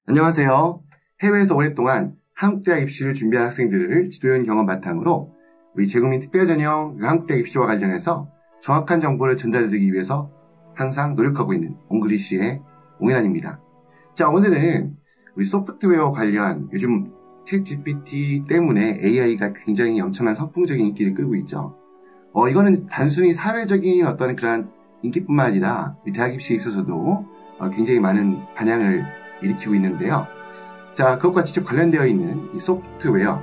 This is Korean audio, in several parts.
안녕하세요. 해외에서 오랫동안 한국대학 입시를 준비한 학생들을 지도연 경험 바탕으로 우리 재국민 특별전형 한국대학 입시와 관련해서 정확한 정보를 전달드리기 위해서 항상 노력하고 있는 옹글리시의 옹현환입니다. 자, 오늘은 우리 소프트웨어 관련 요즘 챗GPT 때문에 AI가 굉장히 엄청난 선풍적인 인기를 끌고 있죠. 이거는 단순히 사회적인 어떤 그런 인기뿐만 아니라 대학 입시에 있어서도 굉장히 많은 반향을 일으키고 있는데요. 자, 그것과 직접 관련되어 있는 이 소프트웨어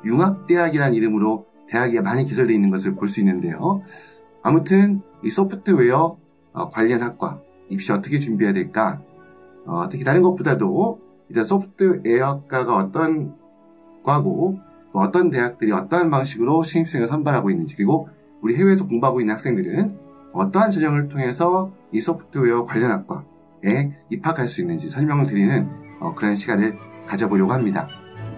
융합대학이라는 이름으로 대학이 많이 개설되어 있는 것을 볼 수 있는데요. 아무튼 이 소프트웨어 관련 학과 입시 어떻게 준비해야 될까? 특히 다른 것보다도 일단 소프트웨어학과가 어떤 과고 어떤 대학들이 어떠한 방식으로 신입생을 선발하고 있는지, 그리고 우리 해외에서 공부하고 있는 학생들은 어떠한 전형을 통해서 이 소프트웨어 관련 학과에 입학할 수 있는지 설명을 드리는 그런 시간을 가져보려고 합니다.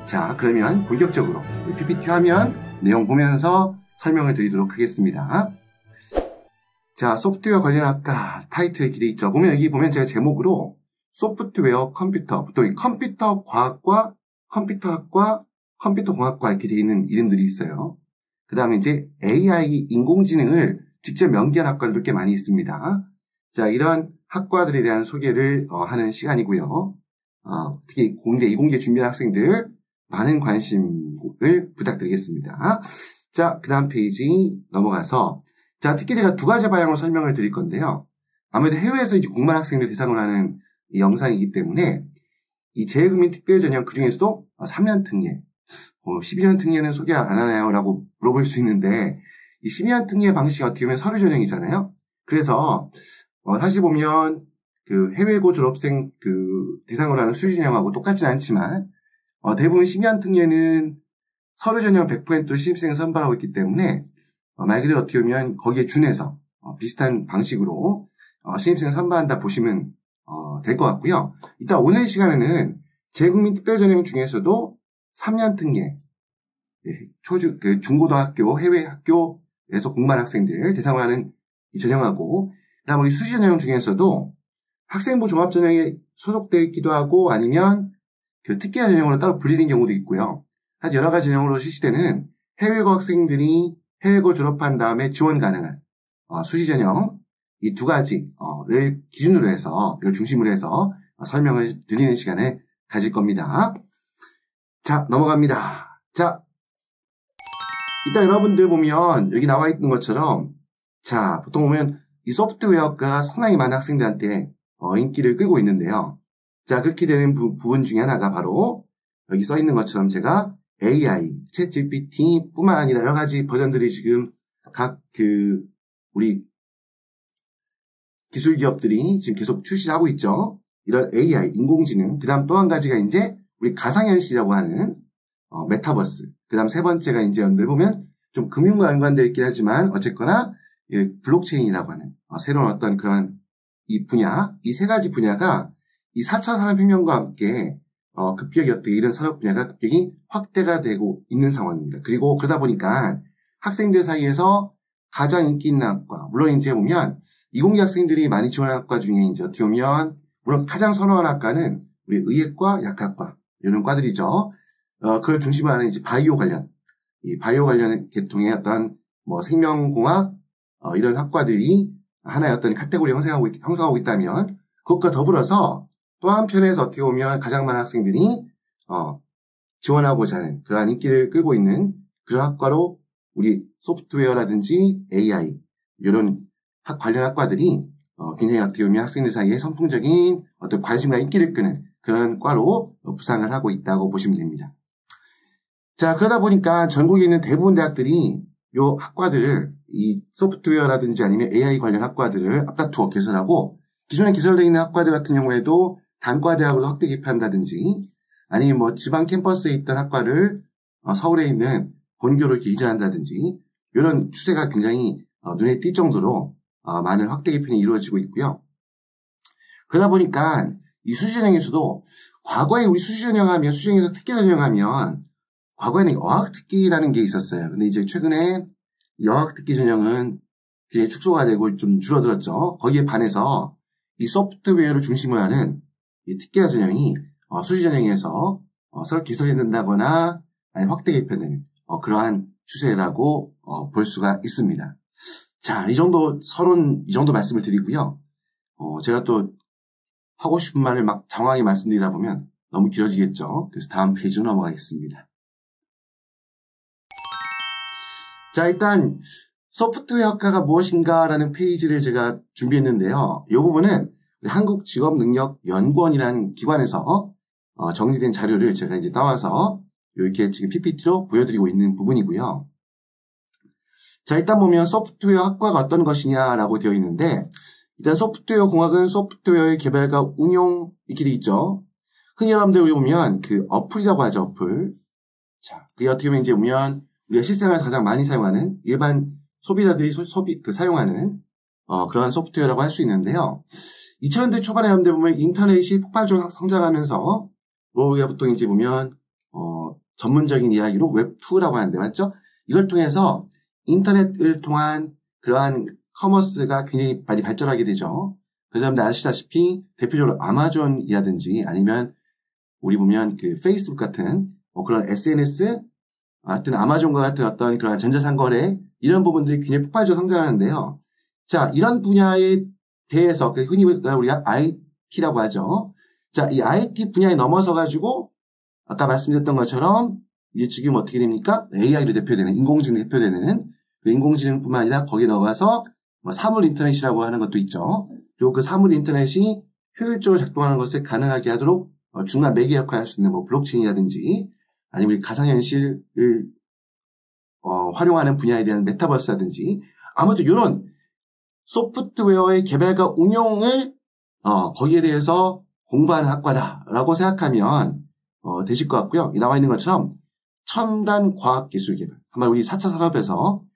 자, 그러면 본격적으로 PPT 화면 내용 보면서 설명을 드리도록 하겠습니다. 자, 소프트웨어 관련 학과 타이틀 기대 있죠. 여기 보면 제가 제목으로 소프트웨어 컴퓨터, 보통 컴퓨터 과학과 컴퓨터학과, 컴퓨터공학과 이렇게 되어 있는 이름들이 있어요. 그 다음에 이제 AI, 인공지능을 직접 연계한 학과들도 꽤 많이 있습니다. 자, 이런 학과들에 대한 소개를 하는 시간이고요. 특히 공대, 이공계 준비한 학생들 많은 관심을 부탁드리겠습니다. 자, 그 다음 페이지 넘어가서, 자, 특히 제가 두 가지 방향으로 설명을 드릴 건데요. 아무래도 해외에서 이제 공부한 학생들 대상으로 하는 이 영상이기 때문에 이 재외국민 특별전형 그 중에서도 3년 특례, 12년 특례는 소개 안 하나요? 라고 물어볼 수 있는데, 이 12년 특례 방식이 어떻게 보면 서류 전형이잖아요. 그래서 사실 보면 그 해외고 졸업생 그 대상으로 하는 수시 전형하고 똑같지는 않지만 대부분 12년 특례는 서류 전형 100%로 신입생을 선발하고 있기 때문에 말 그대로 어떻게 보면 거기에 준해서 비슷한 방식으로 신입생을 선발한다 보시면 될 것 같고요. 이따 오늘 시간에는 재국민 특별전형 중에서도 3년 특례, 중고등학교, 해외 학교에서 공부한 학생들 대상으로 하는 이 전형하고, 그다음 우리 수시 전형 중에서도 학생부 종합전형에 소속되어 있기도 하고 아니면 그 특기 전형으로 따로 분리된 경우도 있고요. 한 여러 가지 전형으로 실시되는 해외고 학생들이 해외고 졸업한 다음에 지원 가능한 수시 전형 이 두 가지를 기준으로 해서, 이걸 중심으로 해서 설명을 드리는 시간을 가질 겁니다. 자, 넘어갑니다. 자, 이따 여러분들 보면 여기 나와 있는 것처럼, 자, 보통 보면 이 소프트웨어가 상당히 많은 학생들한테 인기를 끌고 있는데요. 자, 그렇게 되는 부분 중에 하나가 바로 여기 써 있는 것처럼 제가 AI, 챗GPT 뿐만 아니라 여러 가지 버전들이 지금 각 우리 기술 기업들이 지금 계속 출시하고 있죠. 이런 AI, 인공지능. 그 다음 또 한 가지가 이제 우리 가상현실이라고 하는 메타버스. 그 다음 세 번째가 이제 연대 보면 좀 금융과 연관되어 있긴 하지만 어쨌거나 블록체인이라고 하는 새로운 어떤 그런 이 분야, 이 세 가지 분야가 이 4차 산업혁명과 함께 급격히 어떻게 이런 산업 분야가 급격히 확대가 되고 있는 상황입니다. 그리고 그러다 보니까 학생들 사이에서 가장 인기 있는 학과, 물론 이제 보면 이공계 학생들이 많이 지원하는 학과 중에 이제 어떻게 보면 물론 가장 선호하는 학과는 우리 의예과, 약학과 이런 과들이죠. 그걸 중심으로 하는 이제 바이오 관련 계통의 어떤 생명공학 이런 학과들이 하나의 어떤 카테고리 형성하고 있다면, 그것과 더불어서 또 한편에서 어떻게 보면 가장 많은 학생들이 지원하고자 하는 그러한 인기를 끌고 있는 그런 학과로 우리 소프트웨어라든지 AI 이런 관련 학과들이 굉장히 어떻게 보면 학생들 사이에 선풍적인 어떤 관심과 인기를 끄는 그런 과로 부상을 하고 있다고 보시면 됩니다. 자, 그러다 보니까 전국에 있는 대부분 대학들이 이 학과들을 이 소프트웨어라든지 아니면 AI 관련 학과들을 앞다투어 개설하고, 기존에 개설되어 있는 학과들 같은 경우에도 단과대학으로 확대 개편한다든지 아니면 지방 캠퍼스에 있던 학과를 서울에 있는 본교로 이렇게 이전한다든지 이런 추세가 굉장히 눈에 띌 정도로 많은 확대 개편이 이루어지고 있고요. 그러다 보니까 이 수시전형에서도 과거에 우리 수시전형하면, 수시전형에서 특기 전형하면 과거에는 어학특기라는 게 있었어요. 근데 이제 최근에 이 어학특기 전형은 되게 축소가 되고 좀 줄어들었죠. 거기에 반해서 이 소프트웨어를 중심으로 하는 이 특기화 전형이 수시 전형에서 서로 개선이 된다거나 아니면 확대 개편되는 그러한 추세라고 볼 수가 있습니다. 자, 이 정도 말씀을 드리고요. 제가 또 하고 싶은 말을 막 장황하게 말씀드리다 보면 너무 길어지겠죠. 그래서 다음 페이지로 넘어가겠습니다. 자, 일단 소프트웨어학과가 무엇인가라는 페이지를 제가 준비했는데요. 이 부분은 한국직업능력연구원이라는 기관에서 정리된 자료를 제가 이제 따와서 이렇게 지금 PPT로 보여드리고 있는 부분이고요. 자, 일단 보면 소프트웨어 학과가 어떤 것이냐라고 되어 있는데, 일단 소프트웨어 공학은 소프트웨어의 개발과 운용 이렇게 돼 있죠. 흔히 여러분들 우리 보면 그 어플이라고 하죠, 어플. 자, 그게 어떻게 보면 이제 보면 우리가 실생활에서 가장 많이 사용하는 일반 소비자들이 사용하는 그러한 소프트웨어라고 할 수 있는데요. 2000년대 초반에 여러분들 보면 인터넷이 폭발적으로 성장하면서 우리가 보통 이제 보면 전문적인 이야기로 웹2라고 하는데 맞죠? 이걸 통해서 인터넷을 통한 그러한 커머스가 굉장히 많이 발전하게 되죠. 그래서 여러분들 아시다시피 대표적으로 아마존이라든지 아니면 우리 보면 그 페이스북 같은 그런 SNS, 하여튼 아마존과 같은 어떤 그런 전자상거래 이런 부분들이 굉장히 폭발적으로 성장하는데요. 자, 이런 분야에 대해서 흔히 우리가 IT라고 하죠. 자, 이 IT 분야에 넘어서 가지고 아까 말씀드렸던 것처럼 이제 지금 어떻게 됩니까? AI로 대표되는 인공지능 대표되는 그 인공지능뿐만 아니라 거기에 넣어가서 사물 인터넷이라고 하는 것도 있죠. 그리고 그 사물 인터넷이 효율적으로 작동하는 것을 가능하게 하도록 중간 매개 역할을 할 수 있는 블록체인이라든지 아니면 우리 가상현실을 활용하는 분야에 대한 메타버스라든지 아무튼 이런 소프트웨어의 개발과 운용을 거기에 대해서 공부하는 학과다라고 생각하면 되실 것 같고요. 나와 있는 것처럼 첨단 과학기술 개발 아마 우리 4차 산업에서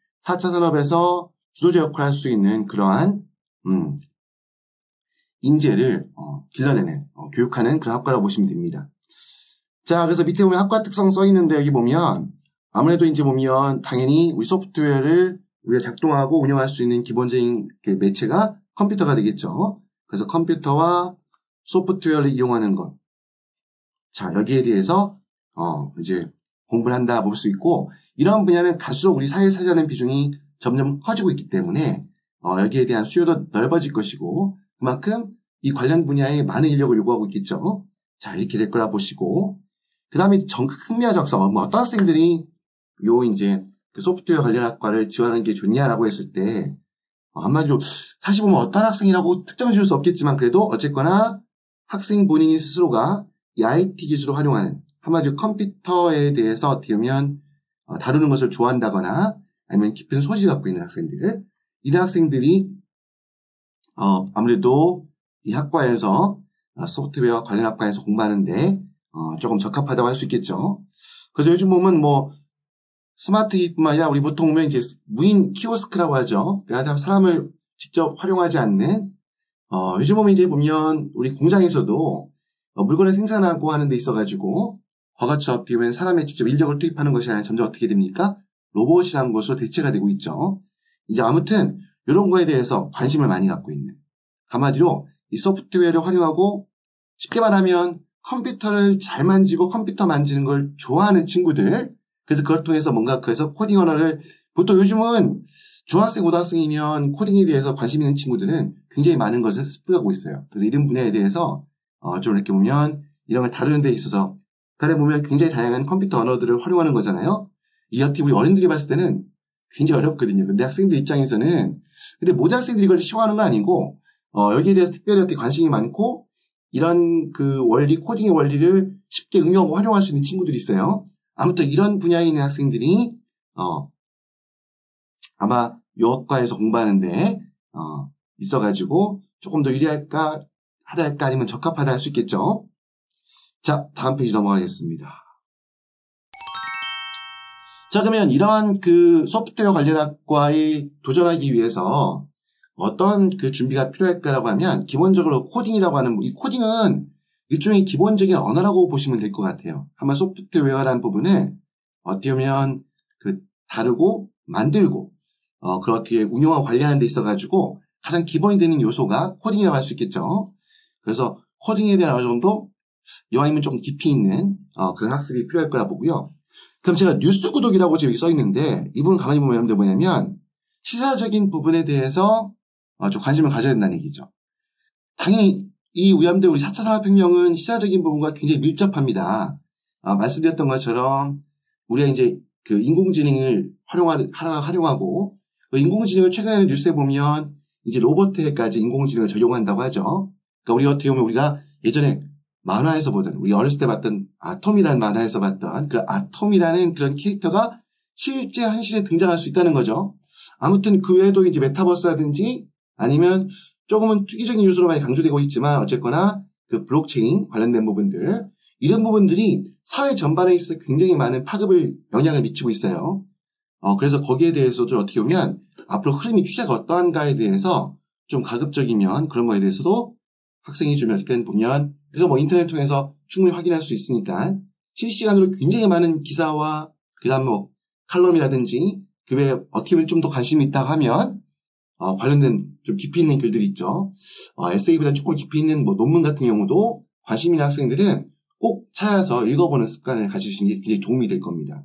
주도자 역할을 할 수 있는 그러한 인재를 길러내는 교육하는 그런 학과라고 보시면 됩니다. 자, 그래서 밑에 보면 학과 특성 써 있는데 여기 보면 아무래도 이제 보면 당연히 우리 소프트웨어를 우리가 작동하고 운영할 수 있는 기본적인 매체가 컴퓨터가 되겠죠. 그래서 컴퓨터와 소프트웨어를 이용하는 것. 자, 여기에 대해서 이제 공부를 한다 볼 수 있고 이런 분야는 갈수록 우리 사회에 차지하는 비중이 점점 커지고 있기 때문에 여기에 대한 수요도 넓어질 것이고 그만큼 이 관련 분야에 많은 인력을 요구하고 있겠죠. 자, 이렇게 될 거라 보시고 그 다음에 흥미와 적성, 어떤 학생들이 이제 그 소프트웨어 관련 학과를 지원하는 게 좋냐라고 했을 때 한마디로 사실 보면 어떤 학생이라고 특정을 지을 수 없겠지만 그래도 어쨌거나 학생 본인이 스스로가 이 IT 기술을 활용하는 한마디로 컴퓨터에 대해서 어떻게 보면 다루는 것을 좋아한다거나 아니면 깊은 소질을 갖고 있는 학생들 이런 학생들이 아무래도 이 학과에서 소프트웨어 관련 학과에서 공부하는데 조금 적합하다고 할 수 있겠죠. 그래서 요즘 보면 스마트 기기뿐만 아니라 우리 보통 보면 이제 무인 키오스크라고 하죠. 그러니까 사람을 직접 활용하지 않는 요즘 보면 이제 보면 우리 공장에서도 물건을 생산하고 하는 데 있어가지고 과거처럼 어떻게 보면 사람의 직접 인력을 투입하는 것이 아니라 점점 어떻게 됩니까? 로봇이라는 것으로 대체가 되고 있죠. 이제 아무튼 이런 거에 대해서 관심을 많이 갖고 있는 한마디로 이 소프트웨어를 활용하고 쉽게 말하면 컴퓨터를 잘 만지고 컴퓨터 만지는 걸 좋아하는 친구들 그래서 그걸 통해서 뭔가 그래서 코딩 언어를 보통 요즘은 중학생, 고등학생이면 코딩에 대해서 관심 있는 친구들은 굉장히 많은 것을 습득하고 있어요. 그래서 이런 분야에 대해서 좀 이렇게 보면 이런 걸 다루는 데 있어서 가령 보면 굉장히 다양한 컴퓨터 언어들을 활용하는 거잖아요. 이 어떻게 우리 어른들이 봤을 때는 굉장히 어렵거든요. 근데 학생들 입장에서는 근데 모든 학생들이 이걸 싫어하는 건 아니고 여기에 대해서 특별히 어떻게 관심이 많고 이런 그 원리, 코딩의 원리를 쉽게 응용하고 활용할 수 있는 친구들이 있어요. 아무튼 이런 분야에 있는 학생들이 아마 이 학과에서 공부하는데 있어가지고 조금 더 유리할까 하다 아니면 적합하다 할 수 있겠죠. 자, 다음 페이지 넘어가겠습니다. 자, 그러면 이러한 그 소프트웨어 관련 학과에 도전하기 위해서 어떤 그 준비가 필요할까라고 하면 기본적으로 코딩이라고 하는 이 코딩은 일종의 기본적인 언어라고 보시면 될 것 같아요. 한번 소프트웨어라는 부분을 어떻게 보면 그 다루고 만들고 그렇게 운영하고 관리하는 데 있어가지고 가장 기본이 되는 요소가 코딩이라고 할 수 있겠죠. 그래서 코딩에 대한 어느 정도 이왕이면 좀 깊이 있는 그런 학습이 필요할 거라 보고요. 그럼 제가 뉴스 구독이라고 지금 써 있는데 이 부분 가만히 보면 여러분들 뭐냐면 시사적인 부분에 대해서 좀 관심을 가져야 된다는 얘기죠. 당연히 이 우리들 우리 4차 산업혁명은 시사적인 부분과 굉장히 밀접합니다. 말씀드렸던 것처럼 우리가 이제 그 인공지능을 활용하고 그 인공지능을 최근에는 뉴스에 보면 이제 로봇에까지 인공지능을 적용한다고 하죠. 그러니까 우리 어떻게 보면 우리가 예전에 만화에서 보던 우리 어렸을 때 봤던 아톰이라는 만화에서 봤던 그 아톰이라는 그런 캐릭터가 실제 현실에 등장할 수 있다는 거죠. 아무튼 그 외에도 이제 메타버스라든지 아니면 조금은 투기적인 요소로 많이 강조되고 있지만 어쨌거나 그 블록체인 관련된 부분들 이런 부분들이 사회 전반에 있어 굉장히 많은 영향을 미치고 있어요. 그래서 거기에 대해서도 어떻게 보면 앞으로 흐름이 추세가 어떠한가에 대해서 좀 가급적이면 그런 거에 대해서도 학생이 좀 약간 보면 그래서 뭐 인터넷 통해서 충분히 확인할 수 있으니까 실시간으로 굉장히 많은 기사와 그다음 뭐 칼럼이라든지 그 외에 어떻게 보면 좀 더 관심이 있다고 하면 관련된 좀 깊이 있는 글들이 있죠. 에세이보다 조금 깊이 있는 뭐 논문 같은 경우도 관심 있는 학생들은 꼭 찾아서 읽어보는 습관을 가지시는 게 굉장히 도움이 될 겁니다.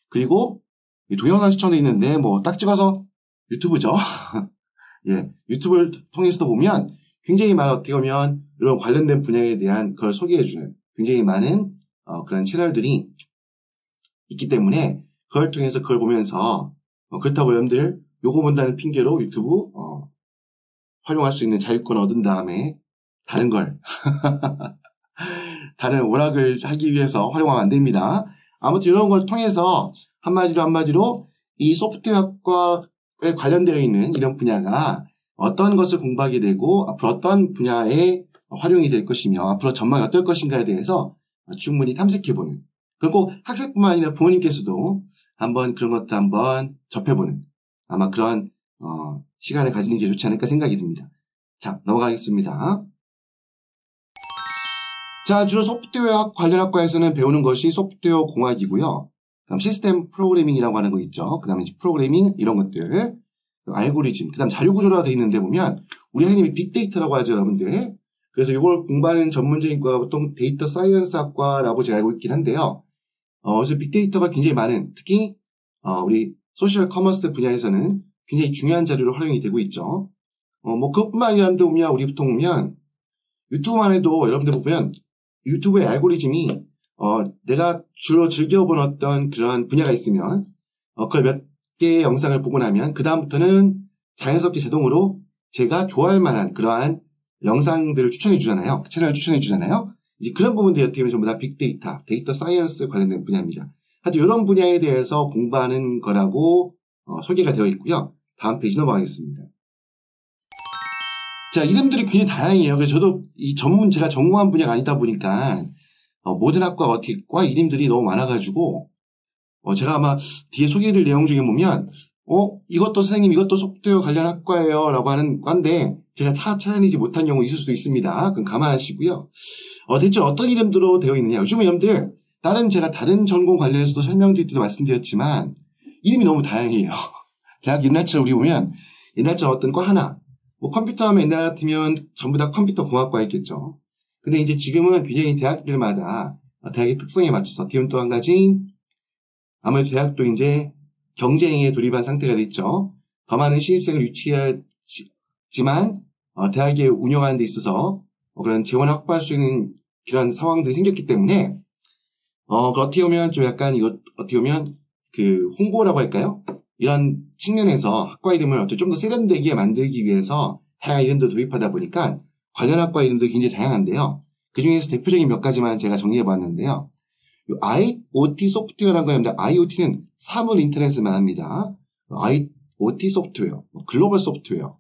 그리고 동영상 시청도 있는데 뭐 딱 찍어서 유튜브죠. 예, 유튜브를 통해서도 보면 굉장히 많은 어떻게 보면 이런 관련된 분야에 대한 그걸 소개해주는 굉장히 많은 그런 채널들이 있기 때문에 그걸 통해서 그걸 보면서 그렇다고 여러분들 요거 본다는 핑계로 유튜브 활용할 수 있는 자유권을 얻은 다음에 다른 걸 다른 오락을 하기 위해서 활용하면 안 됩니다. 아무튼 이런 걸 통해서 한마디로 이 소프트웨어학과에 관련되어 있는 이런 분야가 어떤 것을 공부하게 되고 앞으로 어떤 분야에 활용이 될 것이며 앞으로 전망이 어떨 것인가에 대해서 충분히 탐색해보는 그리고 학생뿐만 아니라 부모님께서도 한번 그런 것도 한번 접해보는 아마 그런 시간을 가지는 게 좋지 않을까 생각이 듭니다. 자, 넘어가겠습니다. 자, 주로 소프트웨어 관련 학과에서는 배우는 것이 소프트웨어 공학이고요. 그다음 시스템 프로그래밍이라고 하는 거 있죠. 그 다음에 프로그래밍 이런 것들, 알고리즘, 그 다음 자료구조라고 되어 있는데 보면 우리 학님이 빅데이터라고 하죠, 여러분들. 그래서 이걸 공부하는 전문적인 과가 보통 데이터 사이언스 학과라고 제가 알고 있긴 한데요. 그래서 빅데이터가 굉장히 많은, 특히 우리 소셜 커머스 분야에서는 굉장히 중요한 자료로 활용이 되고 있죠. 뭐 그것뿐만 아니라 보면 우리 보통 보면 유튜브만 해도 여러분들 보면 유튜브의 알고리즘이 내가 주로 즐겨본 어떤 그런 분야가 있으면 그걸 몇 개의 영상을 보고 나면 그 다음부터는 자연스럽게 자동으로 제가 좋아할 만한 그러한 영상들을 추천해 주잖아요. 채널을 추천해 주잖아요. 이제 그런 부분들이 어떻게 보면 전부 다 빅데이터, 데이터 사이언스 관련된 분야입니다. 하여튼 이런 분야에 대해서 공부하는 거라고 소개가 되어 있고요. 다음 페이지 넘어가겠습니다. 자, 이름들이 굉장히 다양해요. 그래서 저도 제가 전공한 분야가 아니다 보니까 모든 학과가 어떻게 과 이름들이 너무 많아가지고 제가 아마 뒤에 소개해드릴 내용 중에 보면 이것도 선생님 이것도 소프트웨어 관련 학과예요 라고 하는 과인데 제가 찾아내지 못한 경우 있을 수도 있습니다. 그럼 감안하시고요. 대체 어떤 이름들로 되어 있느냐. 요즘에 여러분들 제가 다른 전공 관련해서도 설명드릴 때도 말씀드렸지만 이름이 너무 다양해요. 대학 옛날처럼 우리 보면 옛날처럼 어떤 과 하나 뭐 컴퓨터 하면 옛날 같으면 전부 다 컴퓨터 공학과였겠죠. 근데 이제 지금은 굉장히 대학들마다 대학의 특성에 맞춰서 어떻게 보면 또 한 가지 아무래도 대학도 이제 경쟁에 돌입한 상태가 됐죠. 더 많은 신입생을 유치하지만 대학에 운영하는 데 있어서 그런 재원을 확보할 수 있는 그런 상황들이 생겼기 때문에 어떻게 보면 좀 약간 이거 어떻게 보면 그 홍보라고 할까요? 이런 측면에서 학과 이름을 좀 더 세련되게 만들기 위해서 다양한 이름도 도입하다 보니까 관련 학과 이름도 굉장히 다양한데요. 그 중에서 대표적인 몇 가지만 제가 정리해봤는데요. IoT 소프트웨어라는 거였는데 IoT는 사물 인터넷을 말합니다. IoT 소프트웨어, 글로벌 소프트웨어.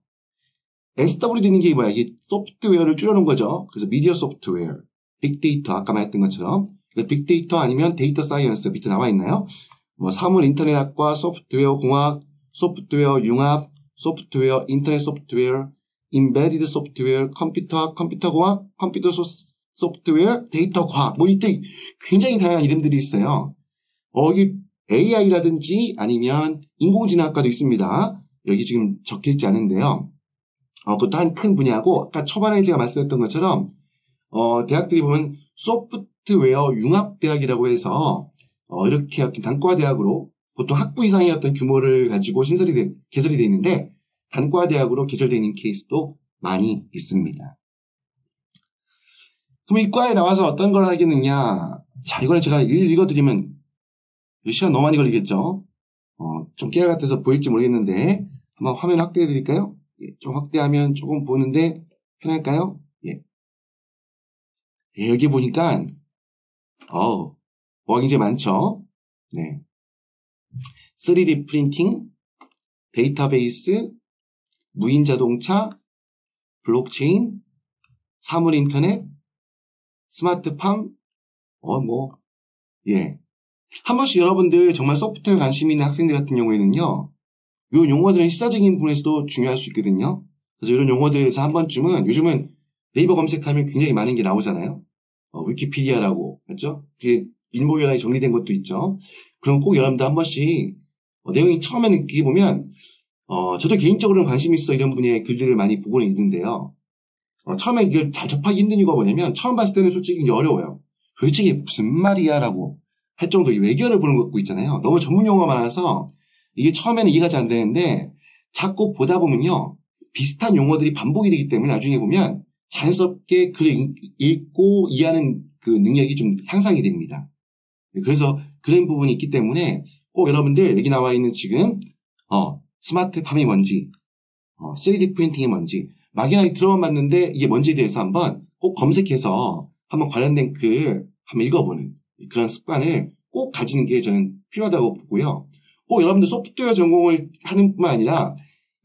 SWD 있는 게 뭐야? 이게 소프트웨어를 줄여놓은 거죠. 그래서 미디어 소프트웨어, 빅데이터 아까 말했던 것처럼 빅데이터 아니면 데이터 사이언스 밑에 나와 있나요? 뭐 사물 인터넷 학과, 소프트웨어 공학, 소프트웨어 융합, 소프트웨어 인터넷 소프트웨어, 인베디드 소프트웨어, 컴퓨터 공학, 컴퓨터 소프트웨어, 데이터 과학. 뭐 이때 굉장히 다양한 이름들이 있어요. 여기 AI라든지 아니면 인공지능학과도 있습니다. 여기 지금 적혀있지 않은데요. 그것도 한 큰 분야고 아까 초반에 제가 말씀했던 것처럼 대학들이 보면 소프트웨어 융합대학이라고 해서 이렇게 어떤 단과대학으로 보통 학부 이상의 어떤 규모를 가지고 개설이 되어 있는데 단과대학으로 개설되어 있는 케이스도 많이 있습니다. 그럼 이 과에 나와서 어떤 걸 하겠느냐? 자, 이걸 제가 읽어드리면 시간 너무 많이 걸리겠죠? 좀 깨알 같아서 보일지 모르겠는데 한번 화면 확대해 드릴까요? 예, 좀 확대하면 조금 보는데 편할까요? 예. 예, 여기 보니까 뭐가 굉장히 많죠? 네. 3D 프린팅, 데이터베이스, 무인 자동차, 블록체인, 사물 인터넷, 스마트팜, 예. 한 번씩 여러분들 정말 소프트웨어 관심 있는 학생들 같은 경우에는요, 이 용어들은 시사적인 부분에서도 중요할 수 있거든요. 그래서 이런 용어들에서 한 번쯤은, 요즘은 네이버 검색하면 굉장히 많은 게 나오잖아요. 위키피디아라고, 맞죠? 그게 일목요연하게 정리된 것도 있죠. 그럼 꼭 여러분들 한 번씩, 내용이 처음에 느끼게 보면, 저도 개인적으로는 관심 있어 이런 분의 글들을 많이 보고는 있는데요. 처음에 이걸 잘 접하기 힘든 이유가 뭐냐면, 처음 봤을 때는 솔직히 이게 어려워요. 도대체 이게 무슨 말이야? 라고 할 정도의 외결을 보는 거 있잖아요. 너무 전문 용어가 많아서 이게 처음에는 이해가 잘 안 되는데 자꾸 보다 보면요. 비슷한 용어들이 반복이 되기 때문에 나중에 보면 자연스럽게 글을 읽고 이해하는 그 능력이 좀 향상이 됩니다. 그래서 그런 부분이 있기 때문에 꼭 여러분들 여기 나와 있는 지금 스마트팜이 뭔지 3D 프린팅이 뭔지 막연하게 들어만 봤는데 이게 뭔지에 대해서 한번 꼭 검색해서 한번 관련된 글 한번 읽어보는 그런 습관을 꼭 가지는 게 저는 필요하다고 보고요. 꼭 여러분들 소프트웨어 전공을 하는 뿐만 아니라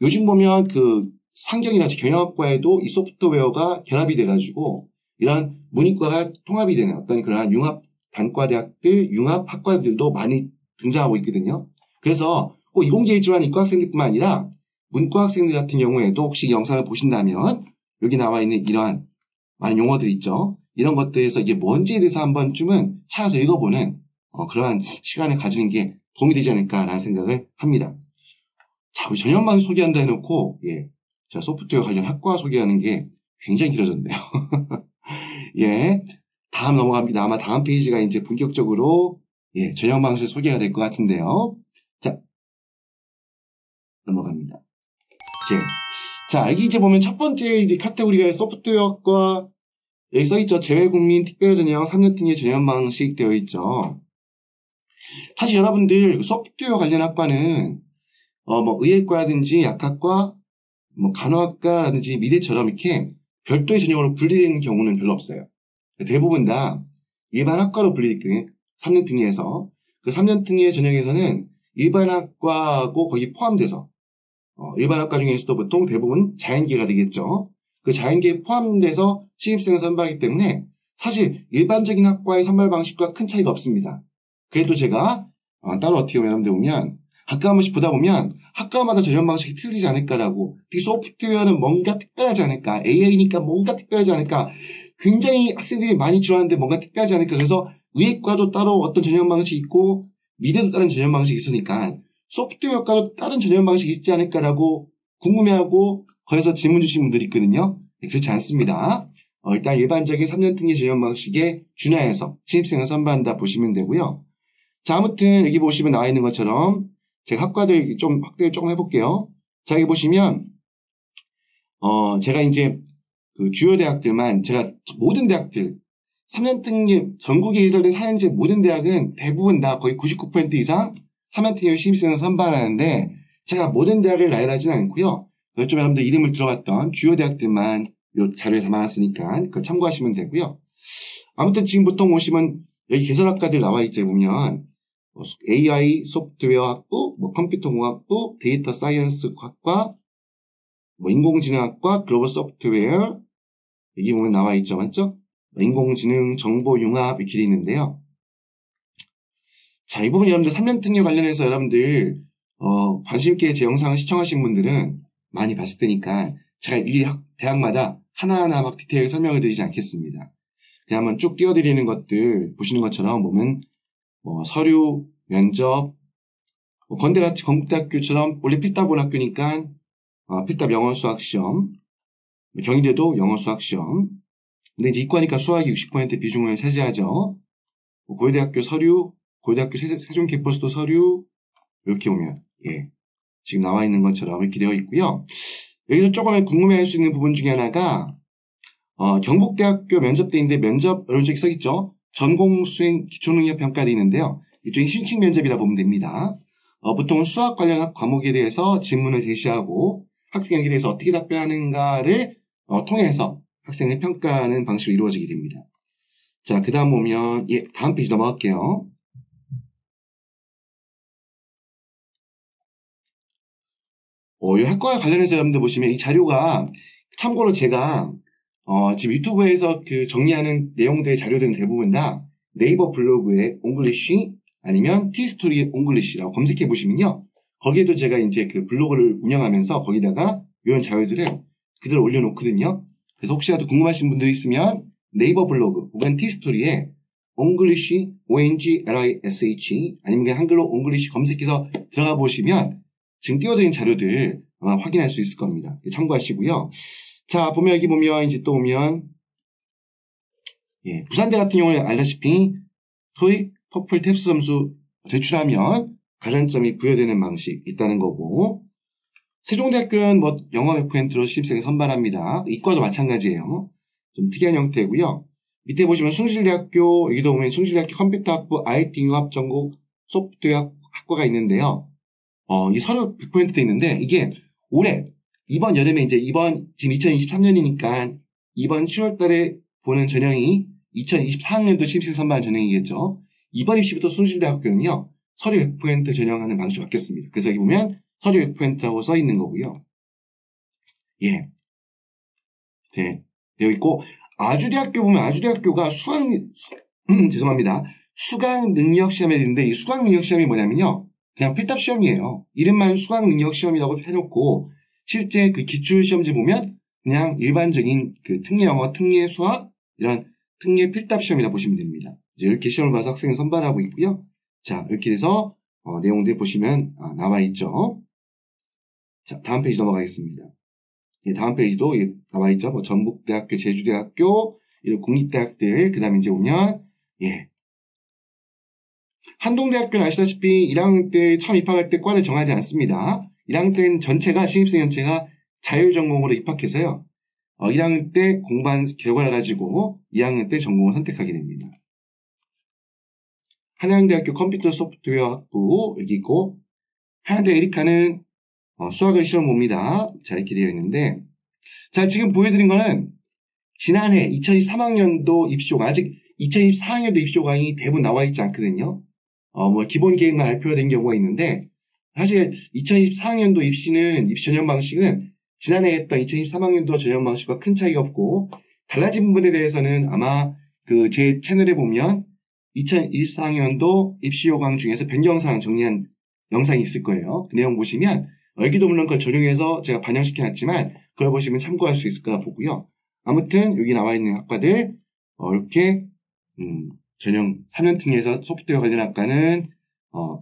요즘 보면 그 상경이나 경영학과에도 이 소프트웨어가 결합이 돼가지고 이런 문이과가 통합이 되는 어떤 그런 융합 단과대학들, 융합 학과들도 많이 등장하고 있거든요. 그래서 꼭 이공계에 입주한 이과 학생들뿐만 아니라 문과 학생들 같은 경우에도 혹시 이 영상을 보신다면 여기 나와 있는 이러한 많은 용어들 있죠. 이런 것들에서 이게 뭔지에 대해서 한 번쯤은 찾아서 읽어보는 그러한 시간을 가지는 게 도움이 되지 않을까라는 생각을 합니다. 자, 우리 전형만 소개한다 해놓고 자, 소프트웨어 관련 학과 소개하는 게 굉장히 길어졌네요. 예, 다음 넘어갑니다. 아마 다음 페이지가 이제 본격적으로 전형 방식을 소개가 될 것 같은데요. 자, 넘어갑니다. 자, 여기 이제 보면 첫 번째 이제 카테고리가 소프트웨어학과 여기 써있죠. 재외국민 특별전형 3년 등의 전형 방식 되어 있죠. 사실 여러분들 소프트웨어 관련 학과는 의예과라든지 약학과, 간호학과라든지 미대처럼 이렇게 별도의 전형으로 분리되는 경우는 별로 없어요. 대부분 다 일반 학과로 분리되거든요. 3년 등에서 그 3년 등의 전형에서는 일반 학과하고 거기 포함돼서 일반 학과 중에서도 보통 대부분 자연계가 되겠죠. 그 자연계에 포함돼서 신입생을 선발하기 때문에 사실 일반적인 학과의 선발 방식과 큰 차이가 없습니다. 그래도 제가 따로 어떻게 여러분들 보면 학과 한 번씩 보다 보면 학과마다 전형 방식이 틀리지 않을까라고, 특히 소프트웨어는 뭔가 특별하지 않을까, AI니까 뭔가 특별하지 않을까, 굉장히 학생들이 많이 좋아하는데 뭔가 특별하지 않을까. 그래서 의예과도 따로 어떤 전형 방식이 있고 미대도 다른 전형 방식이 있으니까 소프트웨어과도 다른 전형 방식이 있지 않을까라고 궁금해하고 거기서 질문 주신 분들이 있거든요. 그렇지 않습니다. 일단 일반적인 3년 등의 전형 방식에 준하해서 신입생을 선발한다 보시면 되고요. 자, 아무튼 여기 보시면 나와 있는 것처럼 제가 학과들 좀 확대를 조금 해볼게요. 자, 여기 보시면 제가 이제 그 주요 대학들만, 제가 모든 대학들 3년 등의 전국에 개설된 4년제 모든 대학은 대부분 다 거의 99% 이상 3년 등의 신입생을 선발하는데 제가 모든 대학을 나열하지는 않고요. 좀 여러분들 이름을 들어봤던 주요 대학들만 이 자료에 담아놨으니까 그걸 참고하시면 되고요. 아무튼 지금 보통 보시면 여기 개설학과들 나와 있죠. 보면 AI 소프트웨어 학부, 컴퓨터공학부, 데이터 사이언스 학과, 인공지능학과, 글로벌 소프트웨어 여기 보면 나와 있죠. 맞죠? 인공지능, 정보융합 이렇게 되어 있는데요. 자, 이 부분 여러분들 3년 등에 관련해서 여러분들 관심 있게 제 영상을 시청하신 분들은 많이 봤을 테니까 제가 이 대학마다 하나하나 막 디테일하게 설명을 드리지 않겠습니다. 그냥 한번 쭉 띄워드리는 것들 보시는 것처럼 보면 서류, 면접, 건대같이 건국대학교처럼 원래 필답을 학교니까 필답 영어 수학 시험, 경희대도 영어 수학 시험, 근데 이제 이과니까 수학이 60% 비중을 차지하죠. 고려대학교 서류, 고려대학교 세종 캠퍼스도 서류, 이렇게 보면, 예. 지금 나와 있는 것처럼 이렇게 되어 있고요. 여기서 조금 궁금해 할 수 있는 부분 중에 하나가, 경북대학교 면접대인데 면접, 이런 쪽에 써있죠. 전공수행 기초능력 평가도 있는데요. 이쪽이 신칭 면접이라 보면 됩니다. 보통 수학 관련 과목에 대해서 질문을 제시하고 학생에게 대해서 어떻게 답변하는가를 통해서 학생을 평가하는 방식으로 이루어지게 됩니다. 자, 그 다음 보면, 예, 다음 페이지 넘어갈게요. 이 학과와 관련해서 여러분들 보시면 이 자료가 참고로 제가 지금 유튜브에서 그 정리하는 내용들의 자료들은 대부분 다 네이버 블로그에 옹글리쉬 아니면 티스토리의 옹글리쉬라고 검색해 보시면요. 거기에도 제가 이제 그 블로그를 운영하면서 거기다가 이런 자료들을 그대로 올려놓거든요. 그래서 혹시라도 궁금하신 분들이 있으면 네이버 블로그 혹은 티스토리에 옹글리쉬, ONGLISH 아니면 그냥 한글로 옹글리쉬 검색해서 들어가 보시면 지금 띄워드린 자료들 아마 확인할 수 있을 겁니다. 참고하시고요. 자, 보면 여기 보면 이제 또 보면 예, 부산대 같은 경우는 알다시피 토익, 토플, 탭스 점수 제출하면 가산점이 부여되는 방식이 있다는 거고 세종대학교는 뭐 영어 100%로 신입생을 선발합니다. 이과도 마찬가지예요. 좀 특이한 형태고요. 밑에 보시면 숭실대학교 여기도 보면 숭실대학교 컴퓨터학부 IT 융합 전공 소프트웨어 학과가 있는데요. 이 서류 100%돼 있는데 이게 올해 이번 여름에 이제 지금 2023년이니까 이번 10월 달에 보는 전형이 2024학년도 신입생 선발 전형이겠죠. 이번 입시부터 숭실대학교는요. 서류 100% 전형하는 방식으로 바뀌었습니다. 그래서 여기 보면 서류 100%라고 써 있는 거고요. 예. 네. 되어 있고 아주대학교 보면 아주대학교가 죄송합니다. 수강 능력 시험에 있는데 이 수강 능력 시험이 뭐냐면요. 그냥 필답 시험이에요. 이름만 수강 능력 시험이라고 해놓고 실제 그 기출 시험지 보면 그냥 일반적인 그 특례 영어, 특례 수학 이런 특례 필답 시험이라 보시면 됩니다. 이제 이렇게 시험을 봐서 학생을 선발하고 있고요. 자, 이렇게 해서 내용들 보시면 나와 있죠. 자, 다음 페이지 넘어가겠습니다. 예, 다음 페이지도 나와 있죠. 뭐 전북대학교, 제주대학교, 이런 국립대학들, 그 다음에 이제 보면, 예. 한동대학교는 아시다시피 1학년 때 처음 입학할 때 과를 정하지 않습니다. 1학년 때는 신입생 전체가 자율전공으로 입학해서요. 1학년 때 공부한 결과를 가지고 2학년 때 전공을 선택하게 됩니다. 한양대학교 컴퓨터 소프트웨어 학부, 여기 있고, 한양대 에리카는 수학을 시험 봅니다. 자, 이렇게 되어 있는데, 자, 지금 보여드린 거는 지난해 2023학년도 입시조가, 아직 2024학년도 입시조강이 대부분 나와 있지 않거든요. 뭐, 기본 계획만 발표된 경우가 있는데, 사실 2024학년도 입시는, 입시 전형 방식은 지난해 했던 2023학년도 전형 방식과 큰 차이가 없고, 달라진 부분에 대해서는 아마 제 채널에 보면 2024학년도 입시요강 중에서 변경사항 정리한 영상이 있을 거예요. 그 내용 보시면, 여기도 물론 그걸 적용해서 제가 반영시켜놨지만, 그걸 보시면 참고할 수 있을 까 보고요. 아무튼, 여기 나와 있는 학과들, 이렇게, 전형 3년 특례에서 소프트웨어 관련 학과는,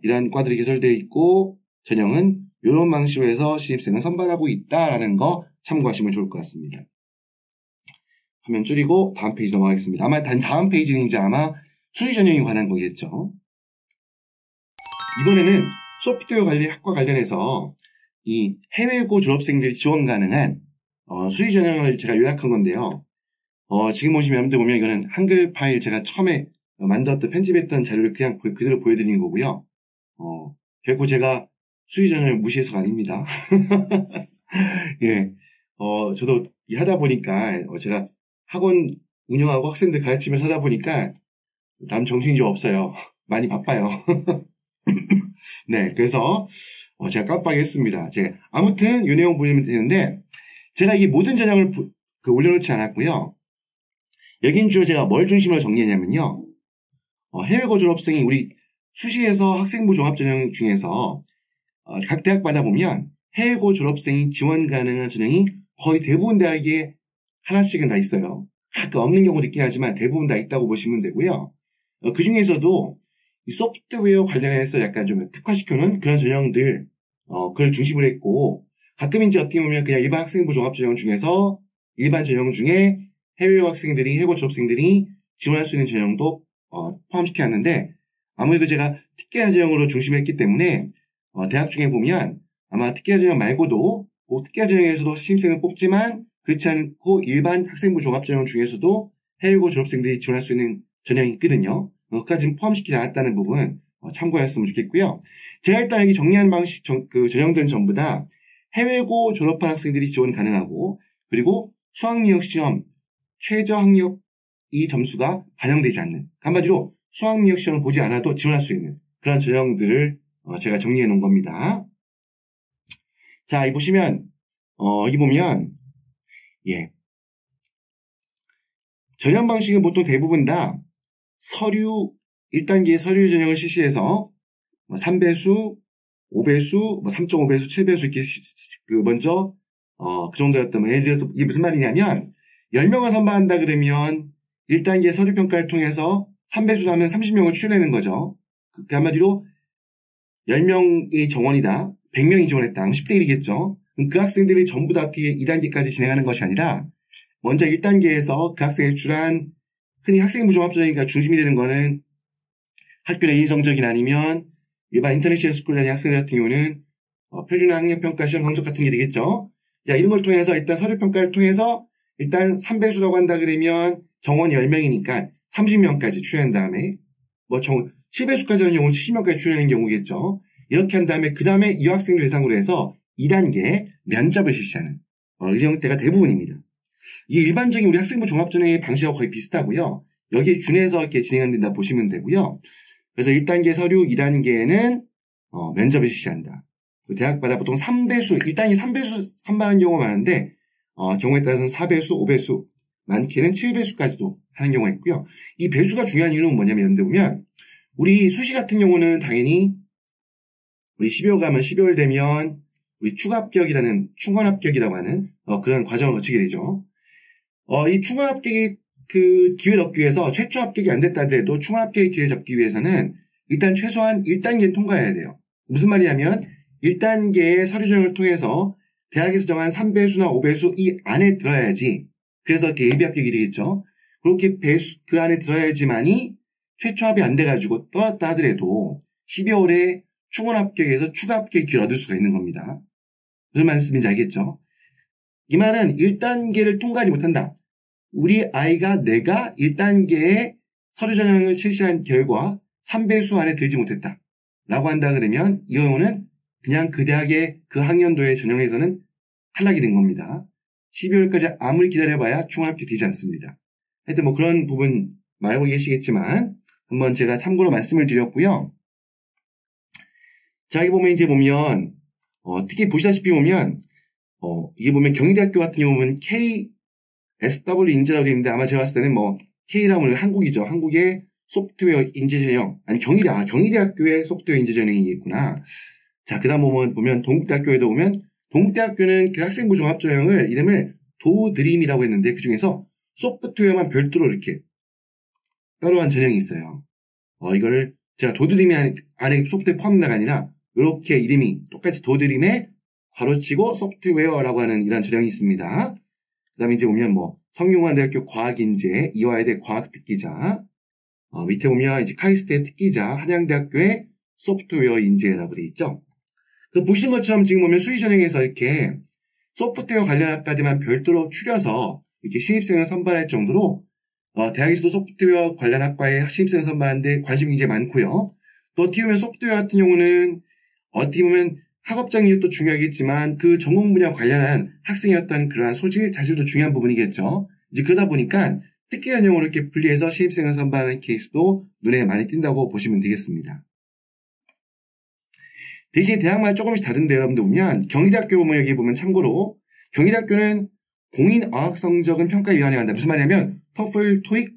이러한 과들이 개설되어 있고, 전형은 이런 방식으로 해서 신입생을 선발하고 있다라는 거 참고하시면 좋을 것 같습니다. 화면 줄이고, 다음 페이지 넘어가겠습니다. 아마 다음 페이지는 이제 아마 수시 전형에 관한 거겠죠. 이번에는 소프트웨어 관리 학과 관련해서 이 해외고 졸업생들이 지원 가능한 수시 전형을 제가 요약한 건데요. 지금 보시면 여러분들 보면 이거는 한글 파일 제가 처음에 만들었던 편집했던 자료를 그냥 그대로 보여드리는 거고요. 결코 제가 수시 전형을 무시해서가 아닙니다. 예, 저도 하다 보니까 제가 학원 운영하고 학생들 가르치면서 하다 보니까 남 정신이 좀 없어요. 많이 바빠요. 네, 그래서 제가 깜빡했습니다. 아무튼 이 내용 보시면 되는데 제가 이 모든 전형을 올려놓지 않았고요. 여긴 주로 제가 뭘 중심으로 정리했냐면요. 해외고 졸업생이 우리 수시에서 학생부 종합전형 중에서 각 대학마다 보면 해외고 졸업생이 지원 가능한 전형이 거의 대부분 대학에 하나씩은 다 있어요. 가끔 없는 경우도 있긴 하지만 대부분 다 있다고 보시면 되고요. 그 중에서도 이 소프트웨어 관련해서 약간 좀 특화시켜놓은 그런 전형들, 그걸 중심으로 했고, 가끔 이제 어떻게 보면 그냥 일반 학생부 종합전형 중에서 일반 전형 중에 해외 학생들이, 해외 졸업생들이 지원할 수 있는 전형도 포함시켜 놨는데, 아무래도 제가 특기자 전형으로 중심했기 때문에 대학 중에 보면 아마 특기자 전형 말고도 특기자 전형에서도 신입생을 뽑지만 그렇지 않고 일반 학생부 종합 전형 중에서도 해외고 졸업생들이 지원할 수 있는 전형이 있거든요. 그것까지는 포함시키지 않았다는 부분 참고하셨으면 좋겠고요. 제가 일단 여기 정리한 방식 그 전형들은 전부 다 해외고 졸업한 학생들이 지원 가능하고, 그리고 수학능력 시험 최저 학력 이 점수가 반영되지 않는, 한마디로 수학능력 시험을 보지 않아도 지원할 수 있는 그런 전형들을 제가 정리해 놓은 겁니다. 자, 여기 보시면 여기 보면 전형 방식은 보통 대부분 다 1단계 서류 전형을 실시해서 3배수, 5배수, 3.5배수, 7배수 이렇게 먼저 그 정도였다면, 예를 들어서 이게 무슨 말이냐면 10명을 선발한다 그러면 1단계 서류 평가를 통해서 3배수 하면 30명을 추려내는 거죠. 그 한마디로 10명이 정원이다, 100명이 지원했다 하면 10대 1이겠죠. 그 학생들이 전부 다 2단계까지 진행하는 것이 아니라 먼저 1단계에서 그 학생이 제출한, 흔히 학생부 종합전형이니까 중심이 되는 거는 학교 내 인성적이나 아니면 일반 인터내셔널 스쿨 다니는 학생들 같은 경우는 표준 학력평가 시험 성적 같은 게 되겠죠. 자, 이런 걸 통해서 일단 서류 평가를 통해서 일단 3배수라고 한다 그러면 정원이 10명이니까 30명까지 추려낸 다음에 10배수까지 하는 경우는 70명까지 추려내는 경우겠죠. 이렇게 한 다음에 그 다음에 이 학생들 대상으로 해서 2단계 면접을 실시하는 이런 형태가 대부분입니다. 이게 일반적인 우리 학생부 종합전형의 방식하고 거의 비슷하고요. 여기에 준해서 이렇게 진행한다 보시면 되고요. 그래서 1단계 서류, 2단계는 면접을 실시한다. 대학마다 보통 3배수, 1단계 3배수 선발하는 경우가 많은데 경우에 따라서는 4배수, 5배수, 많게는 7배수까지도 하는 경우가 있고요. 이 배수가 중요한 이유는 뭐냐면, 이런 데 보면 우리 수시 같은 경우는 당연히 우리 12월 가면 12월 되면 우리 추가합격이라는 충원합격이라고 하는 그런 과정을 거치게 되죠. 이 충원합격이 그 기회를 얻기 위해서 최초 합격이 안 됐다 하더라도 충원합격의 기회를 잡기 위해서는 일단 최소한 1단계는 통과해야 돼요. 무슨 말이냐면 1단계의 서류 전형을 통해서 대학에서 정한 3배수나 5배수 이 안에 들어야지, 그래서 이렇게 예비 합격이 되겠죠. 그렇게 그 안에 들어야지만이 최초 합이 안 돼가지고 떨어졌다 하더라도 12월에 충원 합격에서 추가 합격의 기회를 얻을 수가 있는 겁니다. 무슨 말씀인지 알겠죠? 이 말은 1단계를 통과하지 못한다. 우리 아이가 내가 1단계의 서류 전형을 실시한 결과 3배수 안에 들지 못했다 라고 한다 그러면 이 경우는 그냥 그 대학의 그 학년도의 전형에서는 탈락이 된 겁니다. 12월까지 아무리 기다려봐야 충원합격 되지 않습니다. 하여튼 그런 부분 알고 계시겠지만 한번 제가 참고로 말씀을 드렸고요. 자, 여기 보면 이제 보면 특히 보시다시피 보면 이게 보면 경희대학교 같은 경우는 KSW 인재라고 되어 있는데, 아마 제가 봤을 때는 K라면 한국이죠. 한국의 소프트웨어 인재전형, 아니 경희대학교의 소프트웨어 인재전형이 있구나. 자, 그 다음 보면 동국대학교에도 보면, 동국대학교는 그 학생부 종합전형을 이름을 도드림이라고 했는데 그 중에서 소프트웨어만 별도로 이렇게 따로 한 전형이 있어요. 이거를 제가 도드림이 안에 소프트웨어 포함되가 아니라 이렇게 이름이 똑같이 도드림에 괄호치고 소프트웨어라고 하는 이런 전형이 있습니다. 그 다음에 이제 보면 성균관대학교 과학인재, 이화여대 과학특기자, 밑에 보면 이제 카이스트의 특기자, 한양대학교의 소프트웨어 인재라고 되어 있죠. 보시는 것처럼 지금 보면 수시 전형에서 이렇게 소프트웨어 관련 학과들만 별도로 추려서 이렇게 신입생을 선발할 정도로 대학에서도 소프트웨어 관련 학과에 신입생을 선발하는데 관심이 굉장히 많고요. 또 어떻게 보면 소프트웨어 같은 경우는 어떻게 보면 학업적 이유도 중요하겠지만 그 전공 분야 관련한 학생의 어떤 그러한 소질, 자질도 중요한 부분이겠죠. 이제 그러다 보니까 특기 전형으로 이렇게 분리해서 신입생을 선발하는 케이스도 눈에 많이 띈다고 보시면 되겠습니다. 대신 대학마다 조금씩 다른데, 여러분들 보면 경희대학교 보면 여기 보면 참고로 경희대학교는 공인어학 성적은 평가위원회가 한다. 무슨 말이냐면 토플, 토익,